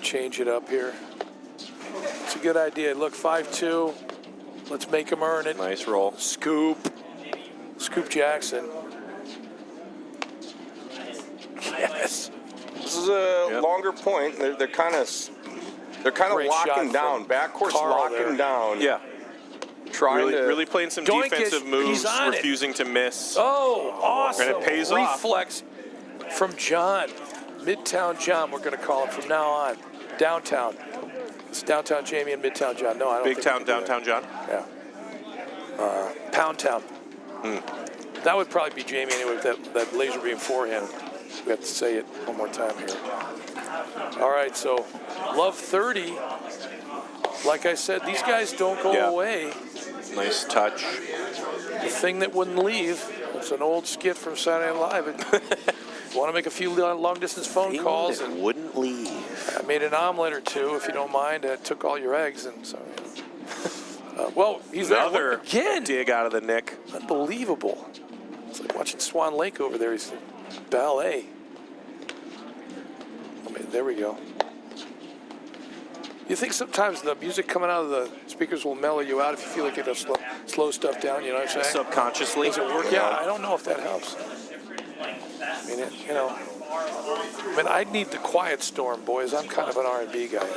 Change it up here. It's a good idea. Look, 5-2. Let's make him earn it. Nice roll. Scoop Jackson. Yes. This is a Yep. longer point. They're kind of Great shot locking down. from Backcourt's Carl locking there. down. Yeah. Trying to Really playing some Doink defensive is- moves, he's on it. refusing to miss. Oh, awesome. And it pays off. Reflex from John. Midtown John, we're going to call him from now on. Downtown. It's Downtown Jamie and Midtown John. No, I don't Big think Town, we can do Downtown John. that. Yeah. Pound Town. That would probably be Jamie anyway with that laser beam forehand. We have to say it one more time here. All right, so Love 30. Like I said, these guys don't go Yeah. away. Nice touch. The thing that wouldn't leave. It's an old skit from Saturday Night Live. You want to make a few long-distance phone calls, and wouldn't leave. I made an omelet or two, if you don't mind. I took all your eggs, and so. Well, he's Another there again. dig out of the nick. Unbelievable. It's like watching Swan Lake over there. He's ballet. I mean, there we go. You think sometimes the music coming out of the speakers will mellow you out if you feel like it'll slow stuff down, you know what I'm saying? Subconsciously. Does it work? Yeah, I don't know if that helps. I mean, I need the quiet storm, boys. I'm kind of an R&B guy.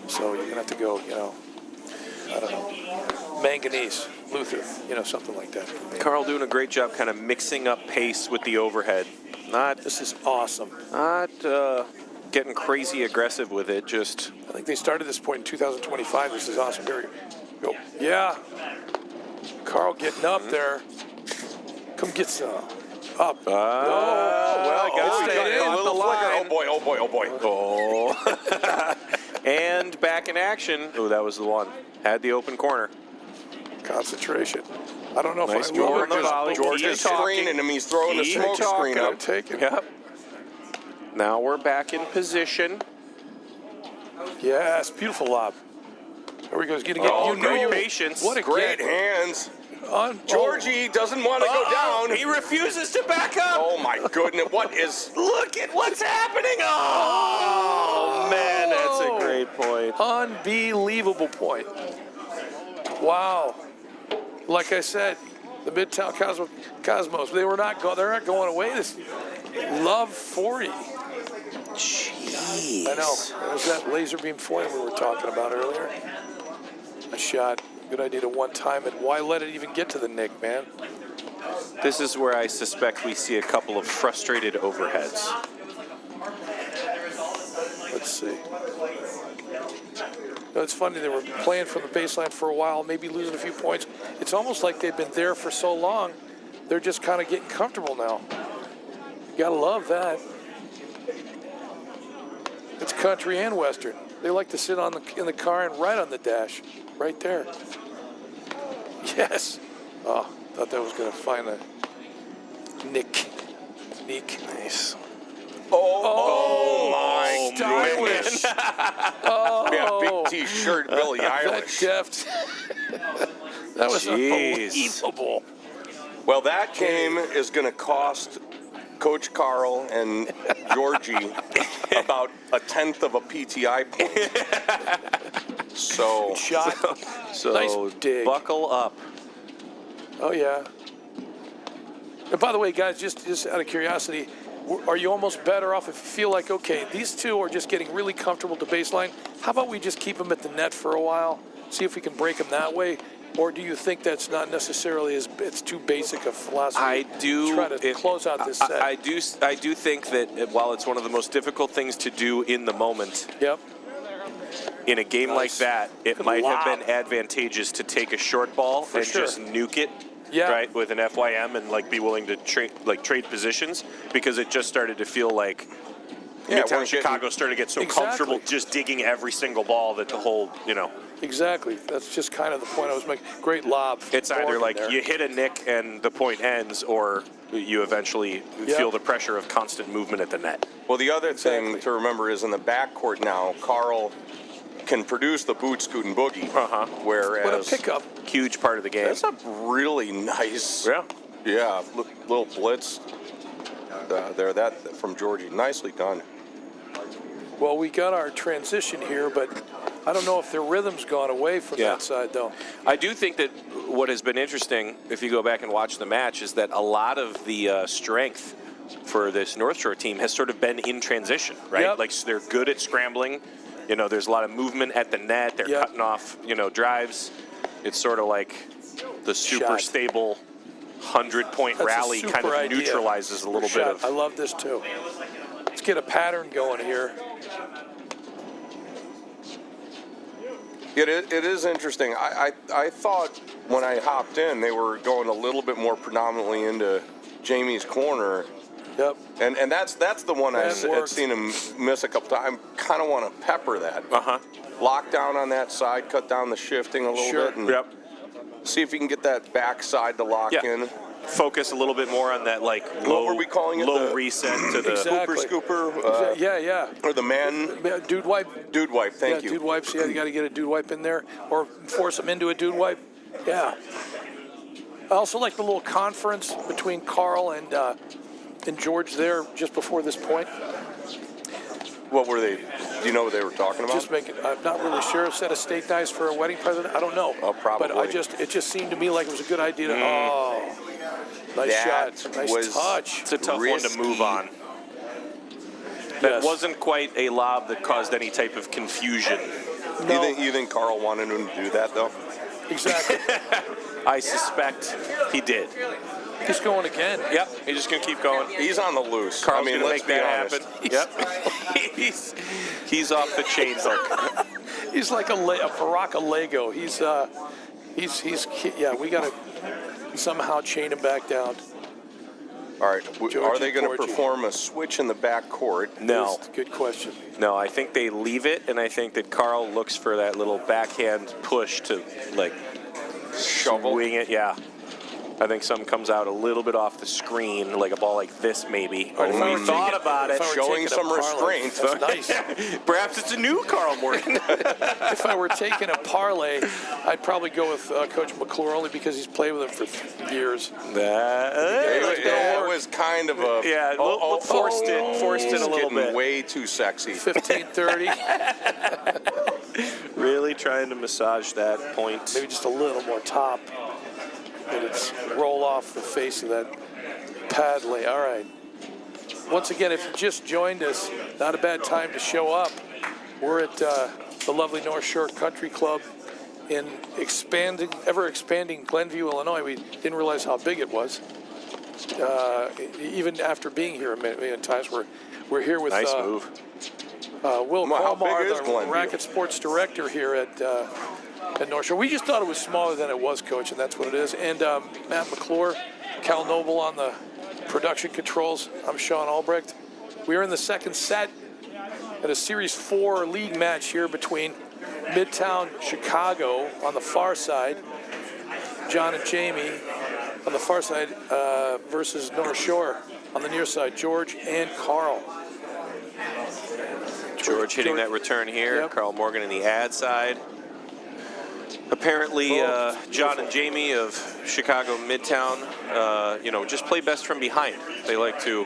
So you're going to have to go, I don't know, Manganese, Luther, something like that. Carl doing a great job kind of mixing up pace with the overhead. This is awesome. Not getting crazy aggressive with it, just... I think they started this point in 2025. This is awesome. Here we go. Yeah. Carl getting up there. Come get some. Up. well, I got to stay a on little the flicker. line. Oh boy. Oh. And back in action. Oh, that was the one. Had the open corner. Concentration. I don't know Nice if I will or George not. volley. but we'll George take is it. screening him. He's throwing a Keep smoke screen I'm up. taking it. Yep. Now we're back in position. Yes, beautiful lob. There he goes. Getting Oh, you great know, patience. What a Great get. hands. Georgie. Georgie doesn't want to go down. He refuses to back up. Oh my goodness! What is? Look at what's happening. Oh, man, that's a great point. Unbelievable point. Wow. Like I said, the Midtown Cosmos, they're not going away. This love 40. Jeez. I know. There's that laser beam foil we were talking about earlier. A shot. Good idea to one-time it. Why let it even get to the nick, man? This is where I suspect we see a couple of frustrated overheads. Let's see. No, it's funny, they were playing from the baseline for a while, maybe losing a few points. It's almost like they've been there for so long, they're just kind of getting comfortable now. You gotta love that. It's country and western. They like to sit in the car and ride on the dash, right there. Yes. Oh, thought that was gonna find a nick. Nice. Oh my stylish. Yeah, big T-shirt, Billie That Eilish. deft. That was Jeez. unbelievable. Well, that game is going to cost Coach Carl and Georgie about a tenth of a PTI point. So Shot. So Nice dig. buckle up. Oh, yeah. And by the way, guys, just out of curiosity, are you almost better off if you feel like, okay, these two are just getting really comfortable to baseline? How about we just keep them at the net for a while, see if we can break them that way? Or do you think that's not necessarily it's too basic a philosophy? I do try to close out this set. I do think that while it's one of the most difficult things to do in the moment, Yep. in a game like that, it Good might have lob. been advantageous to take a short ball and sure. just nuke it, Yeah. right, with an FYM and be willing to trade positions, because it just started to feel like Midtown Chicago started to get so Exactly. comfortable just digging every single ball that the whole, Exactly. That's just kind of the point I was making. Great lob. It's either Morgan like there. you hit a nick and the point ends, or you eventually feel the pressure of constant movement at the net. Well, the other thing Exactly. to remember is in the backcourt now, Carl can produce the boot, scoot, and boogie. Whereas What a pickup. Huge part of the game. That's a really nice. Yeah. Little blitz there. That from Georgie. Nicely done. Well, we got our transition here, but I don't know if their rhythm's gone away from that side, though. I do think that what has been interesting, if you go back and watch the match, is that a lot of the strength for this North Shore team has sort of been in transition, right? Yep. Like, so they're good at scrambling. There's a lot of movement at the net. They're cutting off, drives. It's sort of like the super stable 100-point That's a rally kind super of idea. neutralizes a little bit of. I love this, too. Let's get a pattern going here. It is interesting. I thought when I hopped in, they were going a little bit more predominantly into Jamie's corner. Yep. And that's the one I've worked. seen him miss a couple times. I kind of want to pepper that. Lock down on that side, cut down the shifting a little bit, and see if you can get that backside to lock in. Focus a little bit more on that, low. What were we calling it? Low The reset to the scooper. Yeah. Or the man. Dude wipe. Dude wipe. Thank you. Dude wipes. Yeah, you got to get a dude wipe in there, or force them into a dude wipe. Yeah. I also like the little conference between Carl and George there just before this point. What were they? Do you know what they were talking about? Just making. I'm not really sure. Set a steak knives for a wedding present. I don't know. Oh, probably. But it just seemed to me like it was a good idea to. Oh, nice shot. Nice touch. It's a tough one to move on. That wasn't quite a lob that caused any type of confusion. No. You think Carl wanted him to do that though? Exactly. I suspect he did. He's going again. Yep, he's just gonna keep going. He's on the loose. Carl's gonna let's make be that honest. happen. Yep. he's off the chain hook. He's like a Baraka Lego. He's we got to somehow chain him back down. All right. Are they going to Georgie. perform a switch in the back court? No. Good question. No, I think they leave it, and I think that Carl looks for that little backhand push to shovel. Swing it, yeah. I think some comes out a little bit off the screen, like a ball like this, maybe. All right, if I we were thought taking- about it. if I were Showing taking a some parlay, restraint. That's nice. Perhaps it's a new Carl Morgan. If I were taking a parlay, I'd probably go with Coach McClure only because he's played with him for years. It was kind of a Forced it it's a little getting bit. way too sexy. 15-30, Really trying to massage that point. maybe just a little more top. And it's roll off the face of that pad lay. All right. Once again, if you just joined us, not a bad time to show up. We're at the lovely North Shore Country Club in ever expanding Glenview, Illinois. We didn't realize how big it was. Even after being here a million times, we're here with Nice move. Will How big Colmar, is the Glenview? Racket Sports Director here at North Shore. We just thought it was smaller than it was, Coach, and that's what it is. And Matt McClure, Cal Noble on the production controls. I'm Sean Albrecht. We are in the second set at a Series 4 league match here between Midtown Chicago on the far side, John and Jamie on the far side versus North Shore on the near side, George and Carl. George hitting that return here. Yep. Carl Morgan in the ad side. Apparently, John and Jamie of Chicago Midtown, just play best from behind. They like to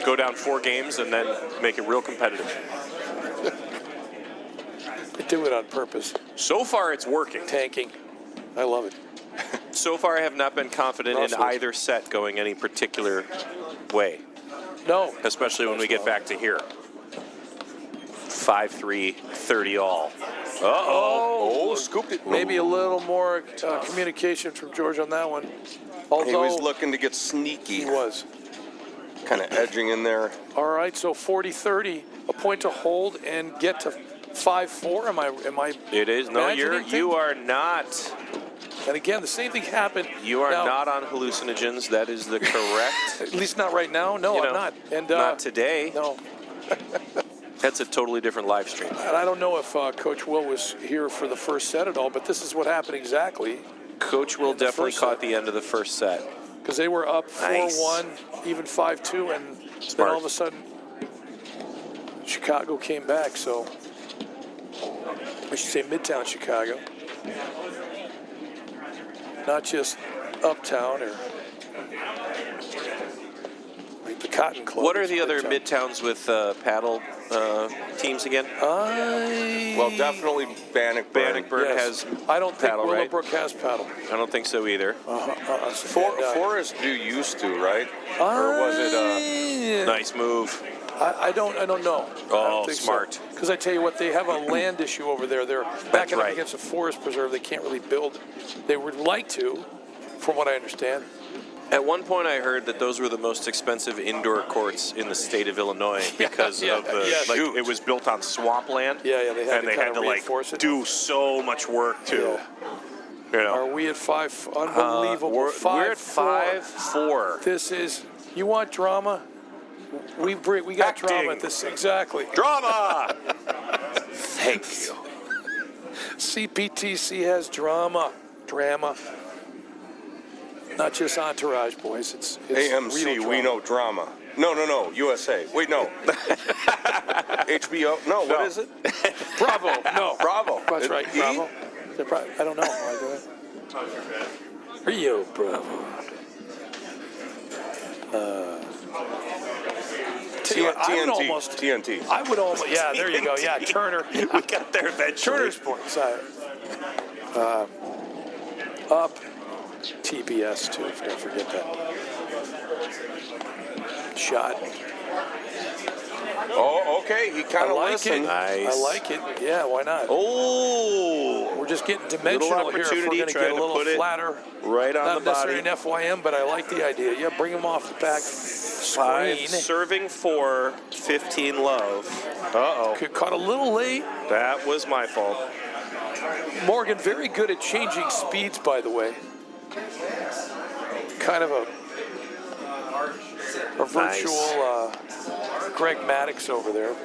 go down 4 games and then make it real competitive. They do it on purpose. So far, it's working. Tanking. I love it. So far, I have not been confident in either set going any particular way, No. especially when we get back to here. 5-3, 30 all. Oh, scooped it. Maybe a little more communication from George on that one. Although He was looking to get sneaky. he was. Kind of edging in there. All right, so 40-30, a point to hold and get to 5-4. Am I? It is. No, imagining you things? are not. And again, the same thing happened. You are now, not on hallucinogens. That is the correct. At least not right now. No, I'm not. And not today. No. That's a totally different live stream. And I don't know if Coach Will was here for the first set at all, but this is what happened exactly. Coach Will definitely first caught set. the end of the first set. Because they were up 4-1, Nice. even 5-2, and Smart. then all of a sudden, Chicago came back. So I should say Midtown Chicago, not just Uptown or like the Cotton Club. What are the It's other Midtowns with paddle teams again? Well, definitely Bannockburn. Bannockburn Yes. has I don't think paddle, right? Willowbrook has paddle. I don't think so either. Forest View used to, right? Or was it? Nice move. I don't know. Oh, smart. Because I tell you what, they have a land issue over there. They're backing up right. against a forest preserve. They can't really build. They would like to, from what I understand. At one point, I heard that those were the most expensive indoor courts in the state of Illinois because of the yes. it was built on swampland. Yeah, they had and to they kind had of to reinforce it. do so much work to, Are we at 5? Unbelievable. We're at 5-4. 5-4. This is. You want drama? We got Acting. drama at this. Exactly. Drama. Thank you. CPTC has drama. Not just Entourage, boys. It's AMC, real we drama. know drama. No, USA. Wait, no. HBO, no, what is it? Bravo. No. Bravo. That's right. E? Bravo. I don't know. Rio Bravo. TNT. I would almost. Yeah, there you go. Yeah, Turner. We got there eventually. Turner Sports. Up. TBS too. Don't forget that. Shot. Oh, okay. He kind I of like listened. it. Nice. I like it. Yeah, why not? Oh, We're just getting dimensional here. If we're opportunity going to get trying a to little put it flatter. right on Not the body. necessarily an FYM, but I like the idea. Yeah, bring him off the back 5 screen. serving 4, 15 love. Uh-oh. Caught a little late. That was my fault. Morgan, very good at changing speeds, by the way. Kind of a virtual Greg Maddox over there.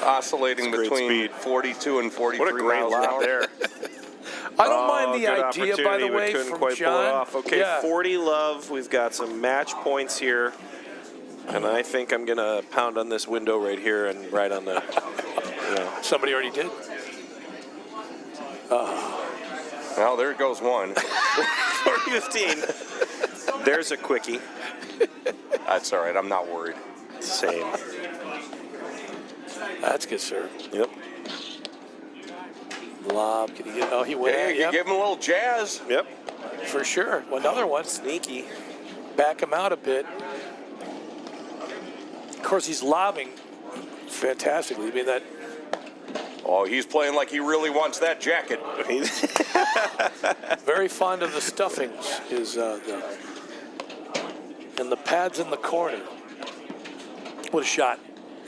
Oscillating It's great between speed. 42 and 43 What a great miles an lap hour. there. I don't mind the good idea, by the opportunity, but way, couldn't from quite John. pull it off. Okay, Yeah. 40 love. We've got some match points here. And I think I'm going to pound on this window right here and right on the, Somebody already did. Well, there goes one. 4:15. There's a quickie. That's all right. I'm not worried. Same. That's good, sir. Yep. Lob. Can he get? Oh, he went. Hey, you give him a little jazz. Yep. For sure. Another one. Sneaky. Back him out a bit. Of course, he's lobbing fantastically. I mean, that. Oh, he's playing like he really wants that jacket. Very fond of the stuffings. And the pads in the corner. What a shot.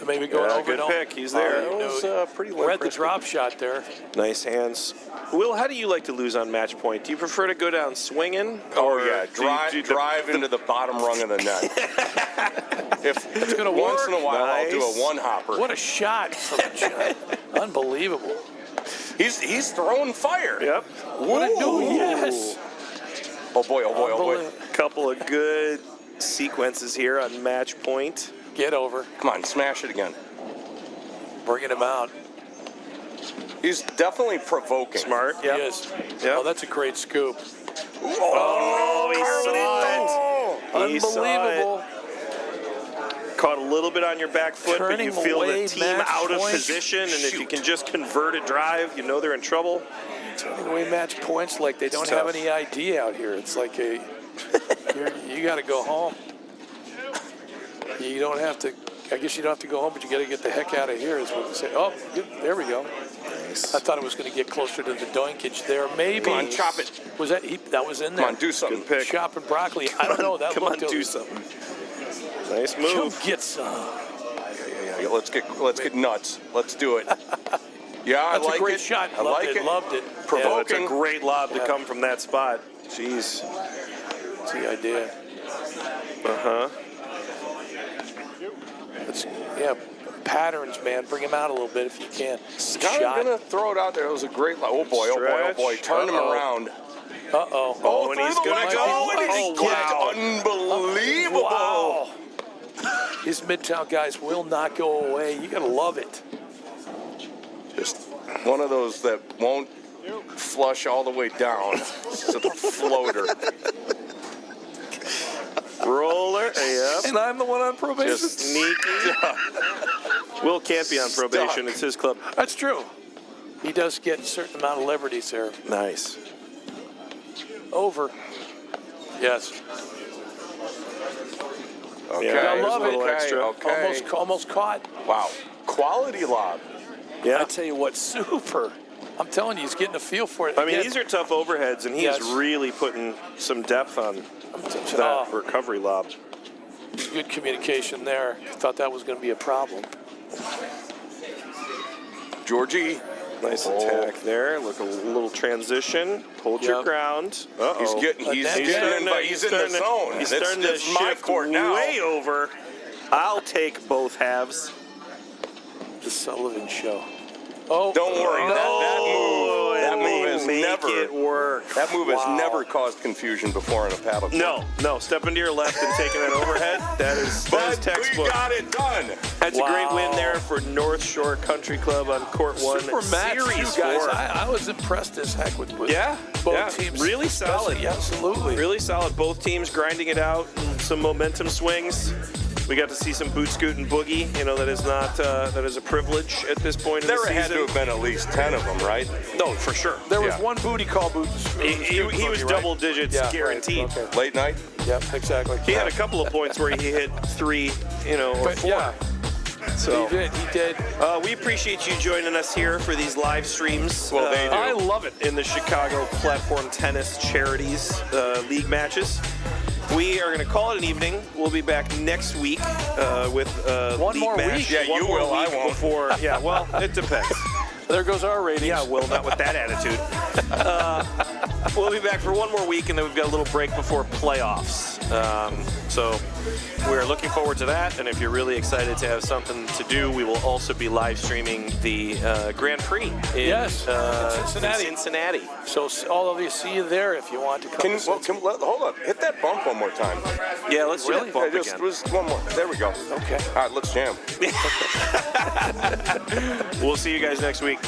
Maybe going over. Good pick. He's there. That was pretty low. Read the drop shot there. Nice hands. Will, how do you like to lose on match point? Do you prefer to go down swinging? Oh, or yeah. Drive into the bottom rung of the net. If It's gonna once work. in a while, I'll do Nice. a one-hopper. What a shot from John. Unbelievable. He's throwing fire. Yep. What a yes. Oh, boy, oh, boy, oh, boy. Couple of good sequences here on match point. Get over. Come on, smash it again. Bringing him out. He's definitely provoking. Smart. Yep. He is. Yep. Oh, that's a great scoop. Oh, he saw it. He saw Unbelievable. it. Caught a little bit on your back foot, but you Turning feel away the team match out of point. position, and if you can just convert a drive, you know they're in trouble. Turning away match points like they don't have any idea out here. It's like you got to go home. You don't have to. I guess you don't have to go home, but you got to get the heck out of here. Is what we say. Oh, good, there we go. Nice. I thought it was going to get closer to the doinkage there. Maybe. Come on, chop it. Was that? That was in there. Come on, do something. Good pick. Chopping broccoli. I don't know. That Come on, looked do something. Nice move. She'll get some. Yeah, let's get nuts. Let's do it. Yeah, I That's like a great it. shot. I Loved like it. Loved it. Oh, it's a Provoking. great lob to come from that spot. Jeez. That's the idea. Uh-huh. Yeah, patterns, man. Bring him out a little bit if you can. Scott, I'm going to throw it out there. It was a great line. Oh, boy, oh, boy, oh, boy. Stretch. Turn him around. Uh-oh. Oh, and through he's the gonna legs. go. Oh, and he Oh, gets unbelievable. Wow. These Midtown guys will not go away. You got to love it. Just one of those that won't flush all the way down. It's a floater. Roller. Yep. And I'm the one on probation. Just sneaky. Will can't be on probation. It's his club. That's true. He does get a certain amount of liberties there. Nice. Over. Yes. Okay. Yeah, I here's love a little it. extra. Okay. Almost caught. Wow. Quality lob. Yeah. I tell you what, super. I'm telling you, he's getting a feel for it. I mean, Again, these are tough overheads, and he Yes. is really putting some depth on that recovery lob. good communication there. Thought that was going to be a problem. Georgie. Nice attack there. Look, a little transition. Hold your Yep. ground. Uh-oh. He's in the zone. He's It's- starting to it's my shift court now. way over. I'll take both halves. The Sullivan Show. Oh, Don't worry. That move has make never it work. That move has never caused confusion before in a paddle. No. Step into your left and taking that overhead. That is textbook. We got it done. That's a great win there for North Shore Country Club on Court 1. super match, Series too, guys. 4. I was impressed as heck with both teams. Really solid. Especially, absolutely. Really solid. Both teams grinding it out. Some momentum swings. We got to see some boot scoot and boogie. You know, that is not that is a privilege at this point in the There season. had to have been at least 10 of them, right? No, for sure. There was one booty call boot. He was double digits guaranteed. Right. Okay. Late night? Yep, exactly. He had a couple of points where he hit 3, or 4. Yeah, So he did. we appreciate you joining us here for these live streams. Well, they do. I love it. In the Chicago Platform Tennis Charities League matches. We are going to call it an evening. We'll be back next week with One league more match. week? Yeah, One you more will. I week won't. Before, yeah, well, it depends. There goes our ratings. Yeah, Will, not with that attitude. We'll be back for one more week, and then we've got a little break before playoffs. So we're looking forward to that, and if you're really excited to have something to do, we will also be live streaming the Grand Prix in Cincinnati. So all of you, see you there if you want to come. Hold on. Hit that bump one more time. Yeah, let's do that bump just again. one more. There we go. Okay. All right, let's jam. We'll see you guys next week.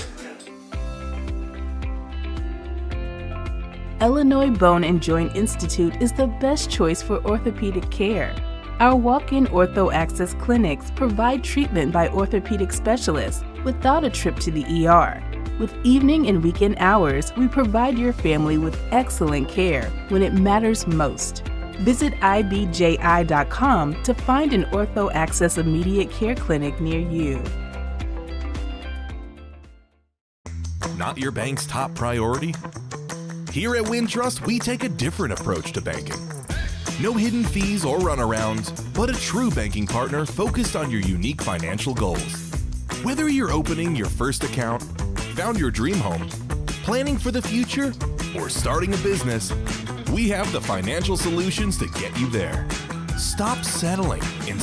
Illinois Bone and Joint Institute is the best choice for orthopedic care. Our walk-in ortho access clinics provide treatment by orthopedic specialists without a trip to the ER. With evening and weekend hours, we provide your family with excellent care when it matters most. Visit ibji.com to find an ortho access immediate care clinic near you. Not your bank's top priority? Here at Wintrust, we take a different approach to banking. No hidden fees or runarounds, but a true banking partner focused on your unique financial goals. Whether you're opening your first account, found your dream home, planning for the future, or starting a business, we have the financial solutions to get you there. Stop settling and